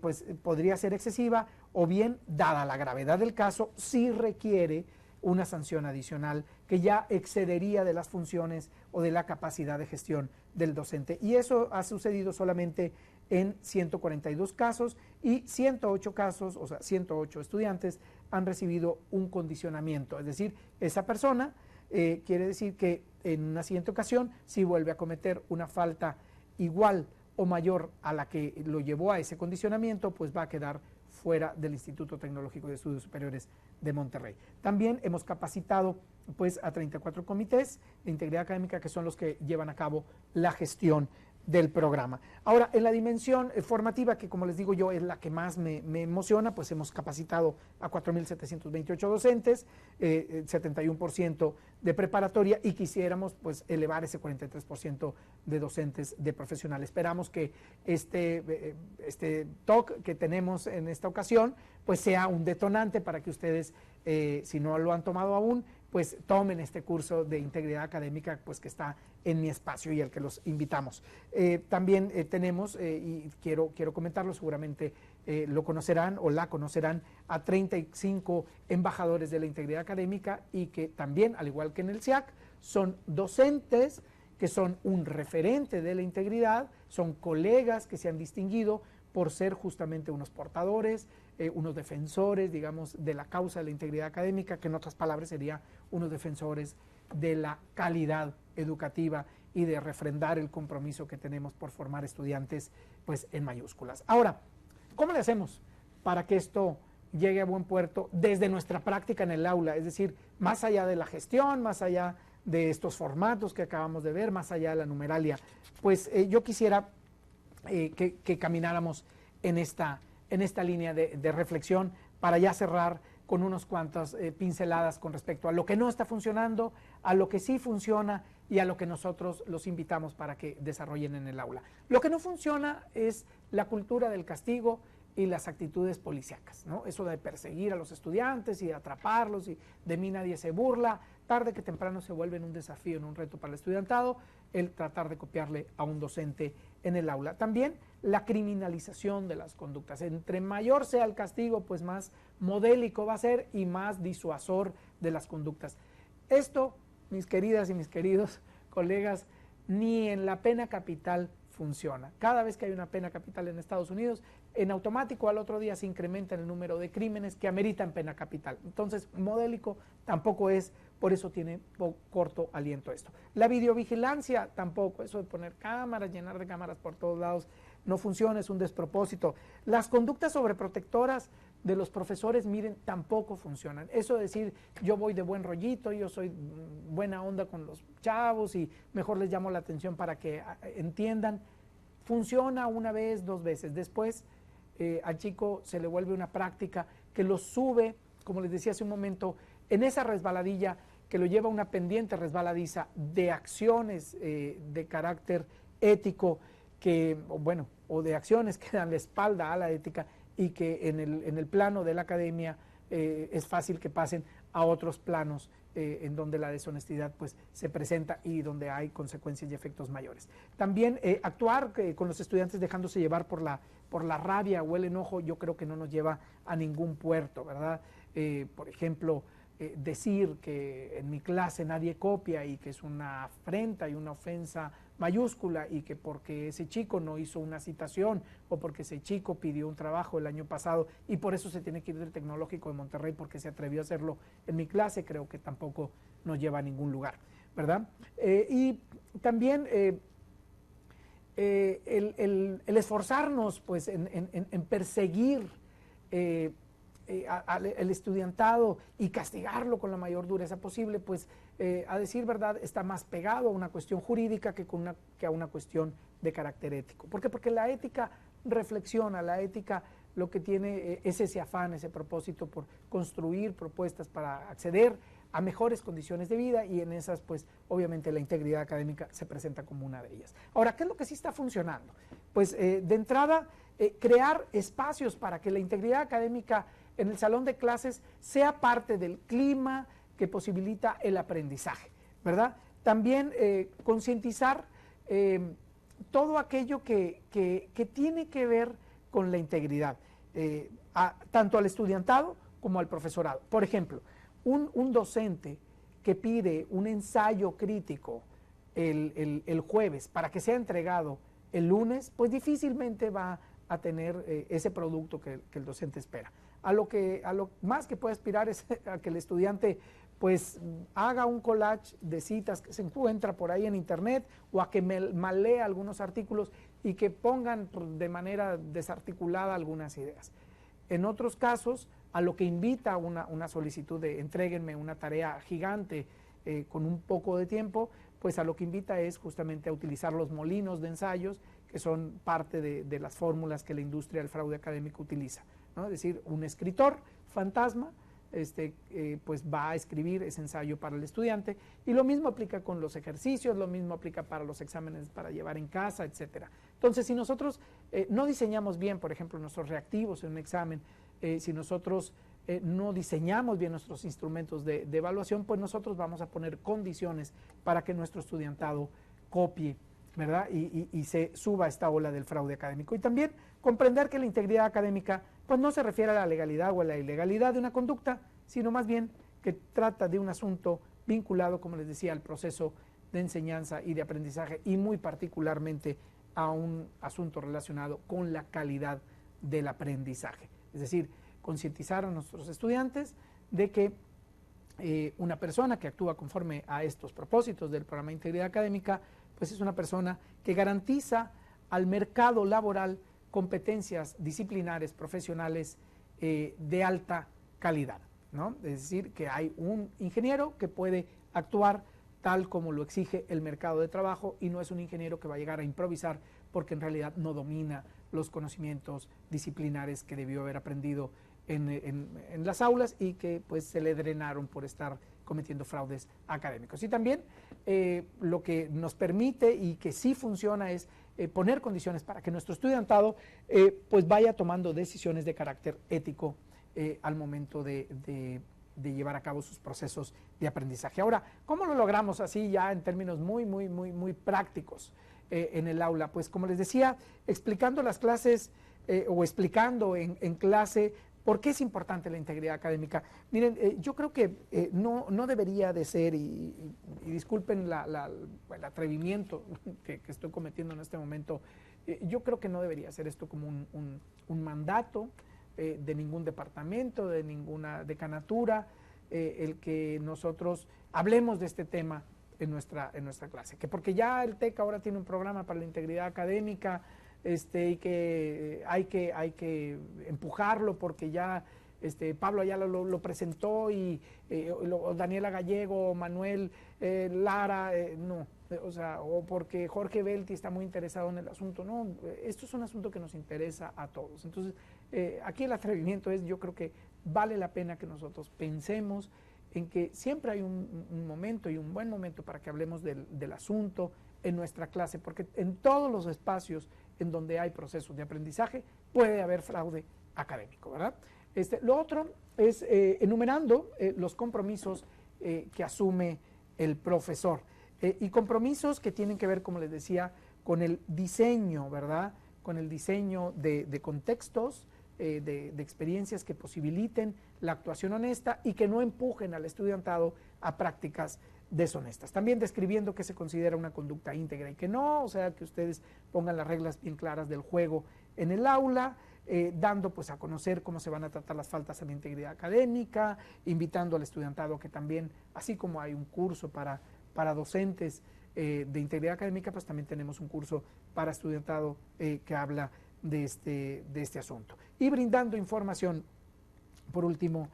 pues podría ser excesiva, o bien, dada la gravedad del caso, sí requiere una sanción adicional que ya excedería de las funciones o de la capacidad de gestión del docente. Y eso ha sucedido solamente en 142 casos y 108 casos, o sea, 108 estudiantes han recibido un condicionamiento. Es decir, esa persona quiere decir que en una siguiente ocasión, si vuelve a cometer una falta igual o mayor a la que lo llevó a ese condicionamiento, pues va a quedar fuera del Instituto Tecnológico de Estudios Superiores de Monterrey. También hemos capacitado pues a 34 comités de integridad académica que son los que llevan a cabo la gestión del programa. Ahora, en la dimensión formativa, que como les digo yo es la que más me emociona, pues hemos capacitado a 4.728 docentes, 71% de preparatoria, y quisiéramos pues elevar ese 43% de docentes de profesional. Esperamos que este talk que tenemos en esta ocasión pues sea un detonante para que ustedes, si no lo han tomado aún, pues tomen este curso de integridad académica pues que está en mi espacio y al que los invitamos. También tenemos, y quiero comentarlo, seguramente lo conocerán o la conocerán, a 35 embajadores de la integridad académica, y que también, al igual que en el SIAC, son docentes que son un referente de la integridad, son colegas que se han distinguido por ser justamente unos portadores, unos defensores, digamos, de la causa de la integridad académica, que en otras palabras sería unos defensores de la calidad educativa y de refrendar el compromiso que tenemos por formar estudiantes pues en mayúsculas. Ahora, ¿cómo le hacemos para que esto llegue a buen puerto desde nuestra práctica en el aula? Es decir, más allá de la gestión, más allá de estos formatos que acabamos de ver, más allá de la numeralia, pues yo quisiera que camináramos en esta línea de reflexión para ya cerrar con unas cuantas pinceladas con respecto a lo que no está funcionando, a lo que sí funciona y a lo que nosotros los invitamos para que desarrollen en el aula. Lo que no funciona es la cultura del castigo y las actitudes policíacas, ¿no? Eso de perseguir a los estudiantes y atraparlos, y de mí nadie se burla, tarde que temprano se vuelve en un desafío, en un reto para el estudiantado, el tratar de copiarle a un docente en el aula. También la criminalización de las conductas. Entre mayor sea el castigo, pues más modélico va a ser y más disuasor de las conductas. Esto, mis queridas y mis queridos colegas, ni en la pena capital funciona. Cada vez que hay una pena capital en Estados Unidos, en automático al otro día se incrementa el número de crímenes que ameritan pena capital. Entonces, modélico tampoco es, por eso tiene corto aliento esto. La videovigilancia tampoco, eso de poner cámaras, llenar de cámaras por todos lados, no funciona, es un despropósito. Las conductas sobreprotectoras de los profesores, miren, tampoco funcionan. Eso de decir, yo voy de buen rollito, yo soy buena onda con los chavos y mejor les llamo la atención para que entiendan, funciona una vez, dos veces. Después al chico se le vuelve una práctica que lo sube, como les decía hace un momento, en esa resbaladilla que lo lleva a una pendiente resbaladiza de acciones de carácter ético, que, bueno, o de acciones que dan la espalda a la ética, y que en el plano de la academia es fácil que pasen a otros planos en donde la deshonestidad pues se presenta y donde hay consecuencias y efectos mayores. También actuar con los estudiantes dejándose llevar por la rabia o el enojo, yo creo que no nos lleva a ningún puerto, ¿verdad? Por ejemplo, decir que en mi clase nadie copia y que es una afrenta y una ofensa mayúscula, y que porque ese chico no hizo una citación o porque ese chico pidió un trabajo el año pasado y por eso se tiene que ir del Tecnológico de Monterrey porque se atrevió a hacerlo en mi clase, creo que tampoco nos lleva a ningún lugar, ¿verdad? Y también el esforzarnos pues en perseguir al estudiantado y castigarlo con la mayor dureza posible, pues a decir verdad está más pegado a una cuestión jurídica que a una cuestión de carácter ético. ¿Por qué? Porque la ética reflexiona, la ética lo que tiene es ese afán, ese propósito por construir propuestas para acceder a mejores condiciones de vida, y en esas pues obviamente la integridad académica se presenta como una de ellas. Ahora, ¿qué es lo que sí está funcionando? Pues de entrada, crear espacios para que la integridad académica en el salón de clases sea parte del clima que posibilita el aprendizaje, ¿verdad? También concientizar todo aquello que tiene que ver con la integridad, tanto al estudiantado como al profesorado. Por ejemplo, un docente que pide un ensayo crítico el jueves para que sea entregado el lunes, pues difícilmente va a tener ese producto que el docente espera. A lo más que puede aspirar es a que el estudiante pues haga un collage de citas que se encuentra por ahí en internet, o a que mal lea algunos artículos y que pongan de manera desarticulada algunas ideas. En otros casos, a lo que invita una solicitud de entréguenme una tarea gigante con un poco de tiempo, pues a lo que invita es justamente a utilizar los molinos de ensayos, que son parte de las fórmulas que la industria del fraude académico utiliza, ¿no? Es decir, un escritor fantasma pues va a escribir ese ensayo para el estudiante, y lo mismo aplica con los ejercicios, lo mismo aplica para los exámenes para llevar en casa, etcétera. Entonces, si nosotros no diseñamos bien, por ejemplo, nuestros reactivos en un examen, si nosotros no diseñamos bien nuestros instrumentos de evaluación, pues nosotros vamos a poner condiciones para que nuestro estudiantado copie, ¿verdad? Y se suba a esta ola del fraude académico. Y también comprender que la integridad académica pues no se refiere a la legalidad o a la ilegalidad de una conducta, sino más bien que trata de un asunto vinculado, como les decía, al proceso de enseñanza y de aprendizaje, y muy particularmente a un asunto relacionado con la calidad del aprendizaje. Es decir, concientizar a nuestros estudiantes de que una persona que actúa conforme a estos propósitos del programa de integridad académica, pues es una persona que garantiza al mercado laboral competencias disciplinares, profesionales de alta calidad, ¿no? Es decir, que hay un ingeniero que puede actuar tal como lo exige el mercado de trabajo, y no es un ingeniero que va a llegar a improvisar porque en realidad no domina los conocimientos disciplinares que debió haber aprendido en las aulas y que pues se le drenaron por estar cometiendo fraudes académicos. Y también lo que nos permite y que sí funciona es poner condiciones para que nuestro estudiantado pues vaya tomando decisiones de carácter ético al momento de llevar a cabo sus procesos de aprendizaje. Ahora, ¿cómo lo logramos así ya en términos muy prácticos en el aula? Pues como les decía, explicando las clases o explicando en clase por qué es importante la integridad académica. Miren, yo creo que no debería de ser, y disculpen el atrevimiento que estoy cometiendo en este momento, yo creo que no debería ser esto como un mandato de ningún departamento, de ninguna decanatura, el que nosotros hablemos de este tema en nuestra clase, que porque ya el TEC ahora tiene un programa para la integridad académica, y que hay que empujarlo porque ya Pablo Ayala lo presentó, y Daniela Gallego, Manuel Lara, no, o sea, o porque Jorge Belti está muy interesado en el asunto. No, esto es un asunto que nos interesa a todos. Entonces, aquí el atrevimiento es, yo creo que vale la pena que nosotros pensemos en que siempre hay un momento, y un buen momento, para que hablemos del asunto en nuestra clase, porque en todos los espacios en donde hay procesos de aprendizaje puede haber fraude académico, ¿verdad? Lo otro es enumerando los compromisos que asume el profesor, y compromisos que tienen que ver, como les decía, con el diseño, ¿verdad? Con el diseño de contextos, de experiencias que posibiliten la actuación honesta y que no empujen al estudiantado a prácticas deshonestas. También describiendo qué se considera una conducta íntegra y que no, o sea, que ustedes pongan las reglas bien claras del juego en el aula, dando pues a conocer cómo se van a tratar las faltas a la integridad académica, invitando al estudiantado que también, así como hay un curso para docentes de integridad académica, pues también tenemos un curso para estudiantado que habla de este asunto. Y brindando información por último,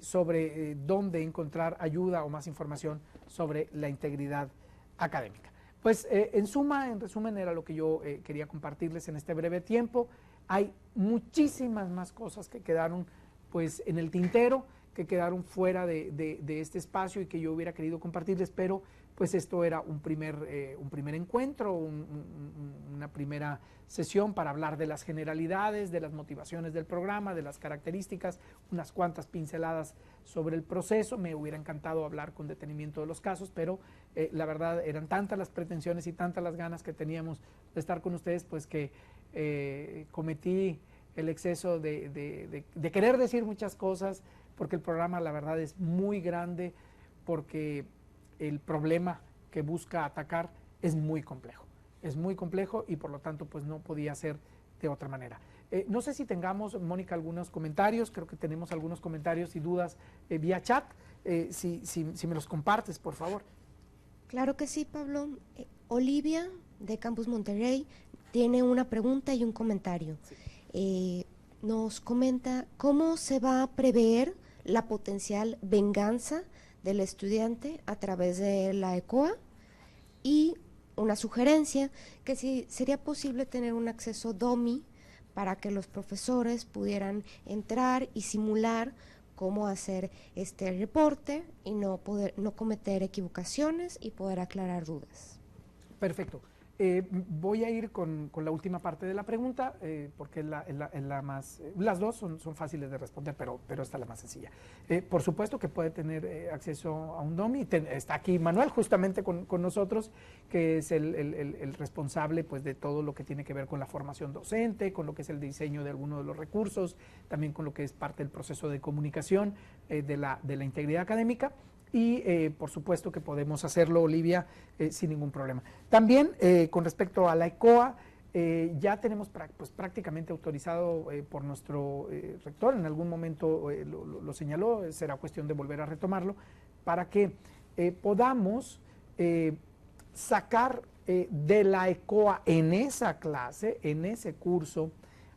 sobre dónde encontrar ayuda o más información sobre la integridad académica. Pues en resumen, era lo que yo quería compartirles en este breve tiempo. Hay muchísimas más cosas que quedaron pues en el tintero, que quedaron fuera de este espacio y que yo hubiera querido compartirles, pero pues esto era un primer encuentro, una primera sesión para hablar de las generalidades, de las motivaciones del programa, de las características, unas cuantas pinceladas sobre el proceso. Me hubiera encantado hablar con detenimiento de los casos, pero la verdad eran tantas las pretensiones y tantas las ganas que teníamos de estar con ustedes, pues que cometí el exceso de querer decir muchas cosas, porque el programa la verdad es muy grande, porque el problema que busca atacar es muy complejo y por lo tanto pues no podía ser de otra manera. No sé si tengamos, Mónica, algunos comentarios. Creo que tenemos algunos comentarios y dudas vía chat. Si me los compartes, por favor. Claro que sí, Pablo. Olivia, de Campus Monterrey, tiene una pregunta y un comentario. Sí. Nos comenta cómo se va a prever la potencial venganza del estudiante a través de la ECOA, y una sugerencia que si sería posible tener un acceso dummy para que los profesores pudieran entrar y simular cómo hacer este reporte y no cometer equivocaciones y poder aclarar dudas. Perfecto. Voy a ir con la última parte de la pregunta, porque es la más, las dos son fáciles de responder, pero esta es la más sencilla. Por supuesto que puede tener acceso a un DOMI. Está aquí Manuel justamente con nosotros, que es el responsable pues, de todo lo que tiene que ver con la formación docente, con lo que es el diseño de algunos de los recursos, también con lo que es parte del proceso de comunicación de la integridad académica. Y por supuesto que podemos hacerlo, Olivia, sin ningún problema. También con respecto a la ECOA, ya tenemos pues, prácticamente autorizado por nuestro rector, en algún momento lo señaló, será cuestión de volver a retomarlo, para que podamos sacar de la ECOA en esa clase, en ese curso,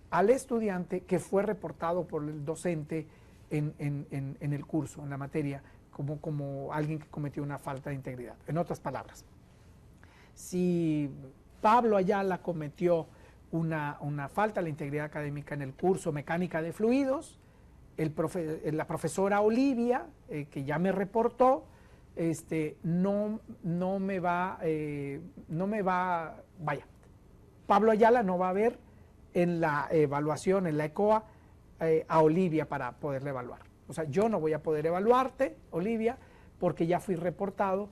al estudiante que fue reportado por el docente en el curso, en la materia, como alguien que cometió una falta de integridad. En otras palabras, si Pablo Ayala cometió una falta de la integridad académica en el curso Mecánica de Fluidos, la profesora Olivia, que ya me reportó, Pablo Ayala no va a ver en la evaluación, en la ECOA, a Olivia para poderle evaluar. O sea, yo no voy a poder evaluarte, Olivia, porque ya fui reportado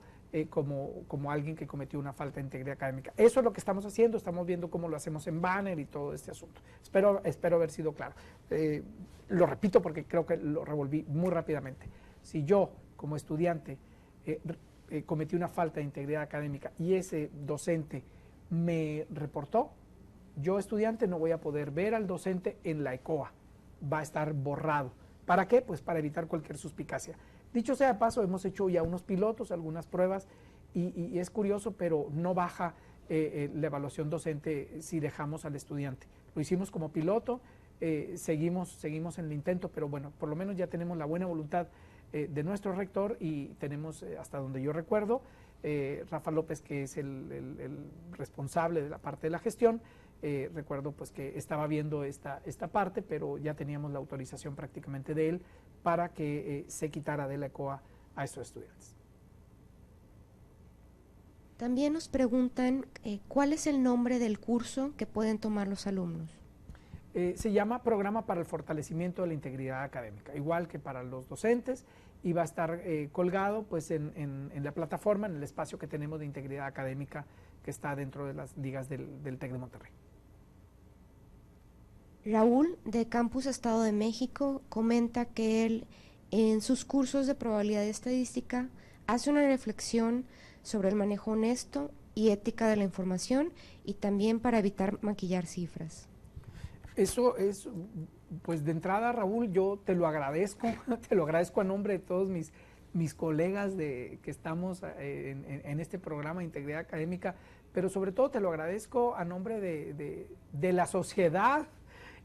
como alguien que cometió una falta de integridad académica. Eso es lo que estamos haciendo, estamos viendo cómo lo hacemos en banner y todo este asunto. Espero haber sido claro. Lo repito porque creo que lo revolví muy rápidamente. Si yo, como estudiante, cometí una falta de integridad académica y ese docente me reportó, yo, estudiante, no voy a poder ver al docente en la ECOA. Va a estar borrado. ¿Para qué? Pues para evitar cualquier suspicacia. Dicho sea de paso, hemos hecho ya unos pilotos, algunas pruebas, y es curioso, pero no baja la evaluación docente si dejamos al estudiante. Lo hicimos como piloto, seguimos en el intento, pero bueno, por lo menos ya tenemos la buena voluntad de nuestro rector y tenemos, hasta donde yo recuerdo, Rafa López, que es el responsable de la parte de la gestión. Recuerdo pues que estaba viendo esta parte, pero ya teníamos la autorización prácticamente de él para que se quitara de la ECOA a estos estudiantes. También nos preguntan ¿cuál es el nombre del curso que pueden tomar los alumnos? Se llama Programa para el Fortalecimiento de la Integridad Académica, igual que para los docentes, y va a estar colgado pues en la plataforma, en el espacio que tenemos de integridad académica que está dentro de las ligas del TEC de Monterrey. Raúl, de Campus Estado de México, comenta que él en sus cursos de probabilidad y estadística hace una reflexión sobre el manejo honesto y ética de la información y también para evitar maquillar cifras. Eso es, pues de entrada, Raúl, yo te lo agradezco a nombre de todos mis colegas que estamos en este programa de Integridad Académica, pero sobre todo te lo agradezco a nombre de la sociedad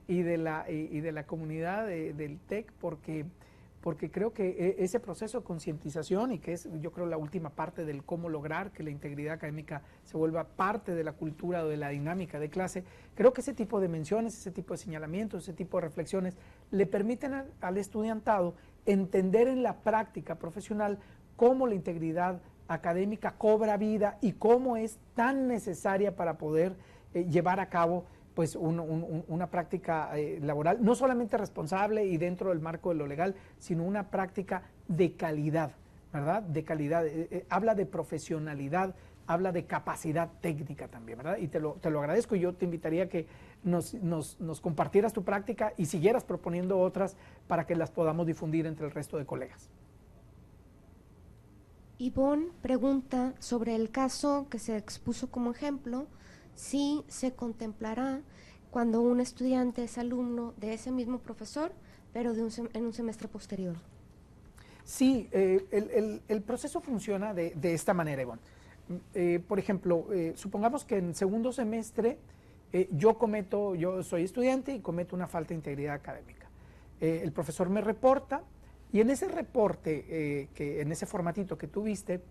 y de la comunidad del TEC, porque creo que ese proceso de concientización, y que es, yo creo, la última parte del cómo lograr que la integridad académica se vuelva parte de la cultura o de la dinámica de clase, creo que ese tipo de menciones, ese tipo de señalamientos, ese tipo de reflexiones le permiten al estudiantado entender en la práctica profesional cómo la integridad académica cobra vida y cómo es tan necesaria para poder llevar a cabo pues una práctica laboral, no solamente responsable y dentro del marco de lo legal, sino una práctica de calidad, ¿verdad? De calidad, habla de profesionalidad, habla de capacidad técnica también, ¿verdad? Y te lo agradezco, y yo te invitaría a que nos compartieras tu práctica y siguieras proponiendo otras para que las podamos difundir entre el resto de colegas. Ivonne pregunta sobre el caso que se expuso como ejemplo, si se contemplará cuando un estudiante es alumno de ese mismo profesor, pero en un semestre posterior. Sí, el proceso funciona de esta manera, Ivonne. Por ejemplo, supongamos que en segundo semestre yo soy estudiante y cometo una falta de integridad académica. El profesor me reporta, y en ese reporte, en ese formatito que tú viste,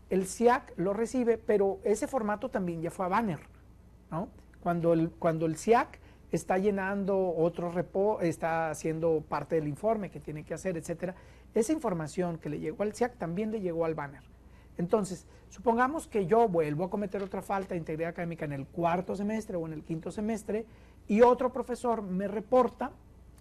el SIAC lo recibe, pero ese formato también ya fue a Banner, ¿no? Cuando el SIAC está llenando está haciendo parte del informe que tiene que hacer, etcétera, esa información que le llegó al SIAC también le llegó al Banner. Entonces, supongamos que yo vuelvo a cometer otra falta de integridad académica en el cuarto semestre o en el quinto semestre y otro profesor me reporta,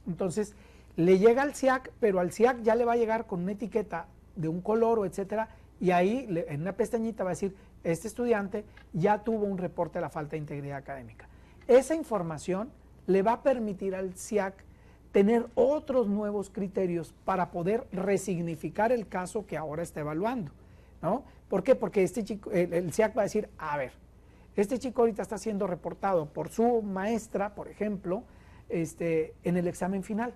entonces le llega al SIAC, pero al SIAC ya le va a llegar con una etiqueta de un color o etcétera, y ahí en una pestañita va a decir, este estudiante ya tuvo un reporte de la falta de integridad académica. Esa información le va a permitir al SIAC tener otros nuevos criterios para poder resignificar el caso que ahora está evaluando, ¿no? ¿Por qué? Porque este chico, el SIAC va a decir, a ver, este chico ahorita está siendo reportado por su maestra, por ejemplo, en el examen final,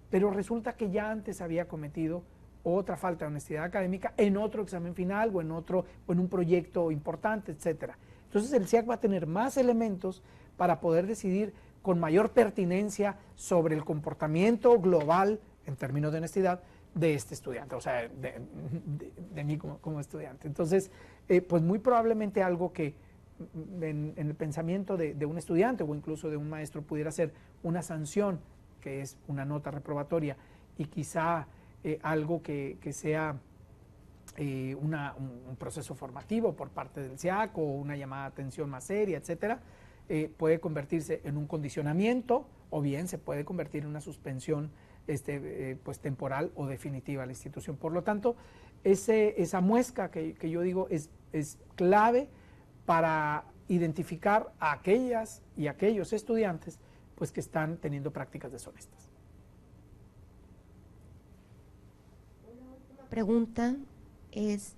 pero resulta que ya antes había cometido otra falta de honestidad académica en otro examen final o en un proyecto importante, etcétera. Entonces el SIAC va a tener más elementos para poder decidir con mayor pertinencia sobre el comportamiento global en términos de honestidad de este estudiante, o sea, de mí como estudiante. Entonces, pues muy probablemente algo que en el pensamiento de un estudiante o incluso de un maestro pudiera ser una sanción, que es una nota reprobatoria, y quizá algo que sea un proceso formativo por parte del SIAC o una llamada de atención más seria, etcétera, puede convertirse en un condicionamiento o bien se puede convertir en una suspensión pues temporal o definitiva a la institución. Por lo tanto, esa muesca que yo digo es clave para identificar a aquellas y aquellos estudiantes pues que están teniendo prácticas deshonestas. Una última pregunta es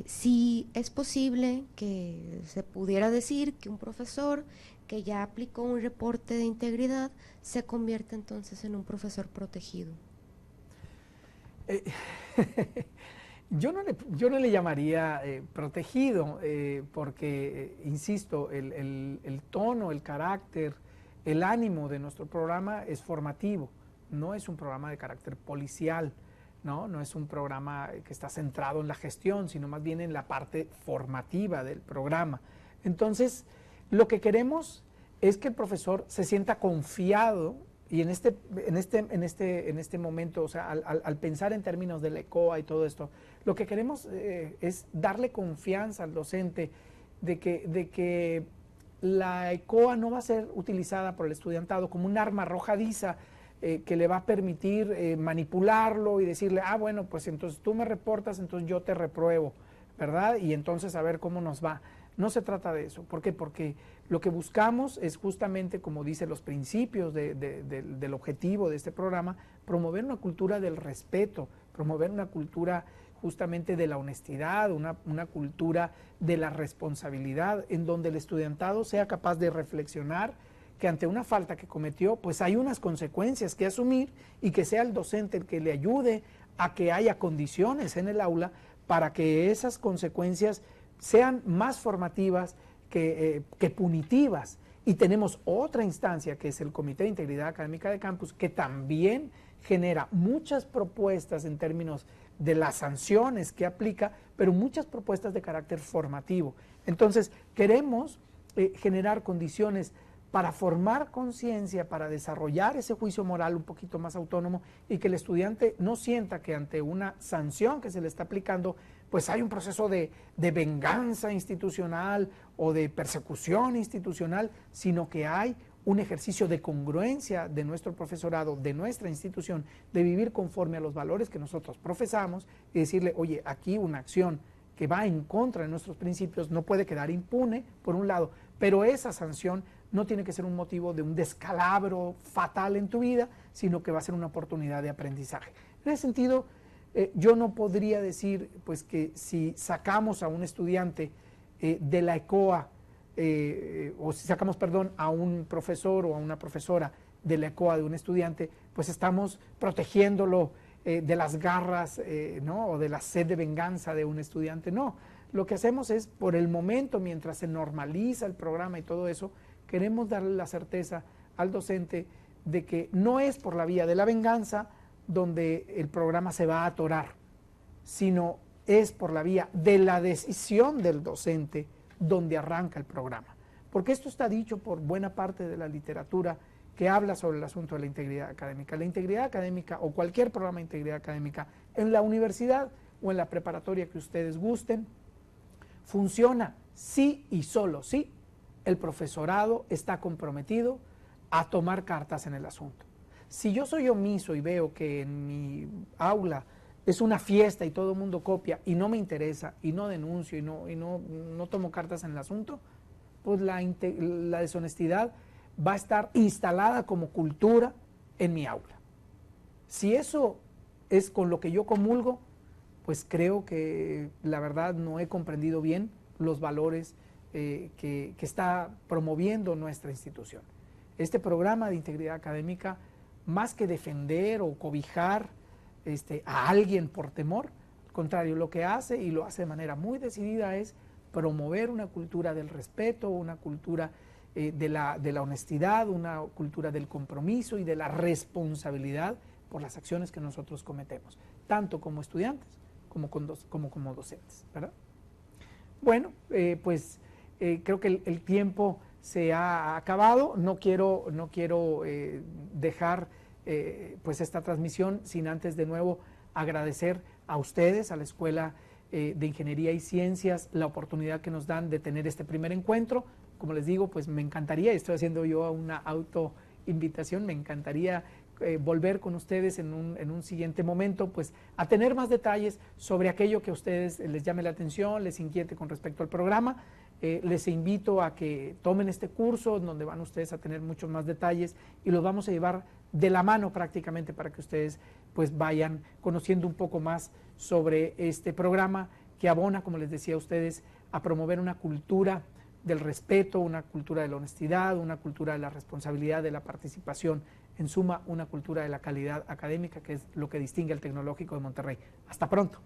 si es posible que se pudiera decir que un profesor que ya aplicó un reporte de integridad se convierta entonces en un profesor protegido. Yo no le llamaría protegido, porque, insisto, el tono, el carácter, el ánimo de nuestro programa es formativo, no es un programa de carácter policial, no es un programa que está centrado en la gestión, sino más bien en la parte formativa del programa. Entonces, lo que queremos es que el profesor se sienta confiado y en este momento, o sea, al pensar en términos de la ECOA y todo esto, lo que queremos es darle confianza al docente de que la ECOA no va a ser utilizada por el estudiantado como un arma arrojadiza que le va a permitir manipularlo y decirle, bueno, pues entonces tú me reportas, entonces yo te repruebo, ¿verdad? Y entonces a ver cómo nos va. No se trata de eso. ¿Por qué? Porque lo que buscamos es justamente, como dicen los principios del objetivo de este programa, promover una cultura del respeto, promover una cultura justamente de la honestidad, una cultura de la responsabilidad, en donde el estudiantado sea capaz de reflexionar que ante una falta que cometió, pues hay unas consecuencias que asumir y que sea el docente el que le ayude a que haya condiciones en el aula para que esas consecuencias sean más formativas que punitivas Y tenemos otra instancia que es el Comité de Integridad Académica de Campus, que también genera muchas propuestas en términos de las sanciones que aplica, pero muchas propuestas de carácter formativo. Entonces, queremos generar condiciones para formar conciencia, para desarrollar ese juicio moral un poquito más autónomo y que el estudiante no sienta que ante una sanción que se le está aplicando, pues hay un proceso de venganza institucional o de persecución institucional, sino que hay un ejercicio de congruencia de nuestro profesorado, de nuestra institución, de vivir conforme a los valores que nosotros profesamos y decirle, oye, aquí una acción que va en contra de nuestros principios no puede quedar impune, por un lado, pero esa sanción no tiene que ser un motivo de un descalabro fatal en tu vida, sino que va a ser una oportunidad de aprendizaje. En ese sentido, yo no podría decir pues que si sacamos a un estudiante de la ECOA, o si sacamos, perdón, a un profesor o a una profesora de la ECOA de un estudiante, pues estamos protegiéndolo de las garras, ¿no? O de la sed de venganza de un estudiante. No, lo que hacemos es, por el momento, mientras se normaliza el programa y todo eso, queremos darle la certeza al docente de que no es por la vía de la venganza donde el programa se va a atorar, sino es por la vía de la decisión del docente donde arranca el programa. Porque esto está dicho por buena parte de la literatura que habla sobre el asunto de la integridad académica. La integridad académica o cualquier programa de integridad académica en la universidad o en la preparatoria que ustedes gusten, funciona sí y solo sí el profesorado está comprometido a tomar cartas en el asunto. Si yo soy omiso y veo que en mi aula es una fiesta y todo el mundo copia y no me interesa y no denuncio y no tomo cartas en el asunto, pues la deshonestidad va a estar instalada como cultura en mi aula. Si eso es con lo que yo comulgo, pues creo que la verdad no he comprendido bien los valores que está promoviendo nuestra institución. Este programa de integridad académica, más que defender o cobijar a alguien por temor, al contrario, lo que hace, y lo hace de manera muy decidida, es promover una cultura del respeto, una cultura de la honestidad, una cultura del compromiso y de la responsabilidad por las acciones que nosotros cometemos, tanto como estudiantes como docentes, ¿verdad? Bueno, pues creo que el tiempo se ha acabado. No quiero dejar pues esta transmisión sin antes de nuevo agradecer a ustedes, a la Escuela de Ingeniería y Ciencias, la oportunidad que nos dan de tener este primer encuentro. Como les digo, pues me encantaría, estoy haciendo yo una autoinvitación, me encantaría volver con ustedes en un siguiente momento, pues a tener más detalles sobre aquello que a ustedes les llame la atención, les inquiete con respecto al programa. Les invito a que tomen este curso donde van ustedes a tener muchos más detalles y los vamos a llevar de la mano prácticamente para que ustedes pues vayan conociendo un poco más sobre este programa que abona, como les decía a ustedes, a promover una cultura del respeto, una cultura de la honestidad, una cultura de la responsabilidad, de la participación, en suma, una cultura de la calidad académica, que es lo que distingue al Tecnológico de Monterrey. Hasta pronto.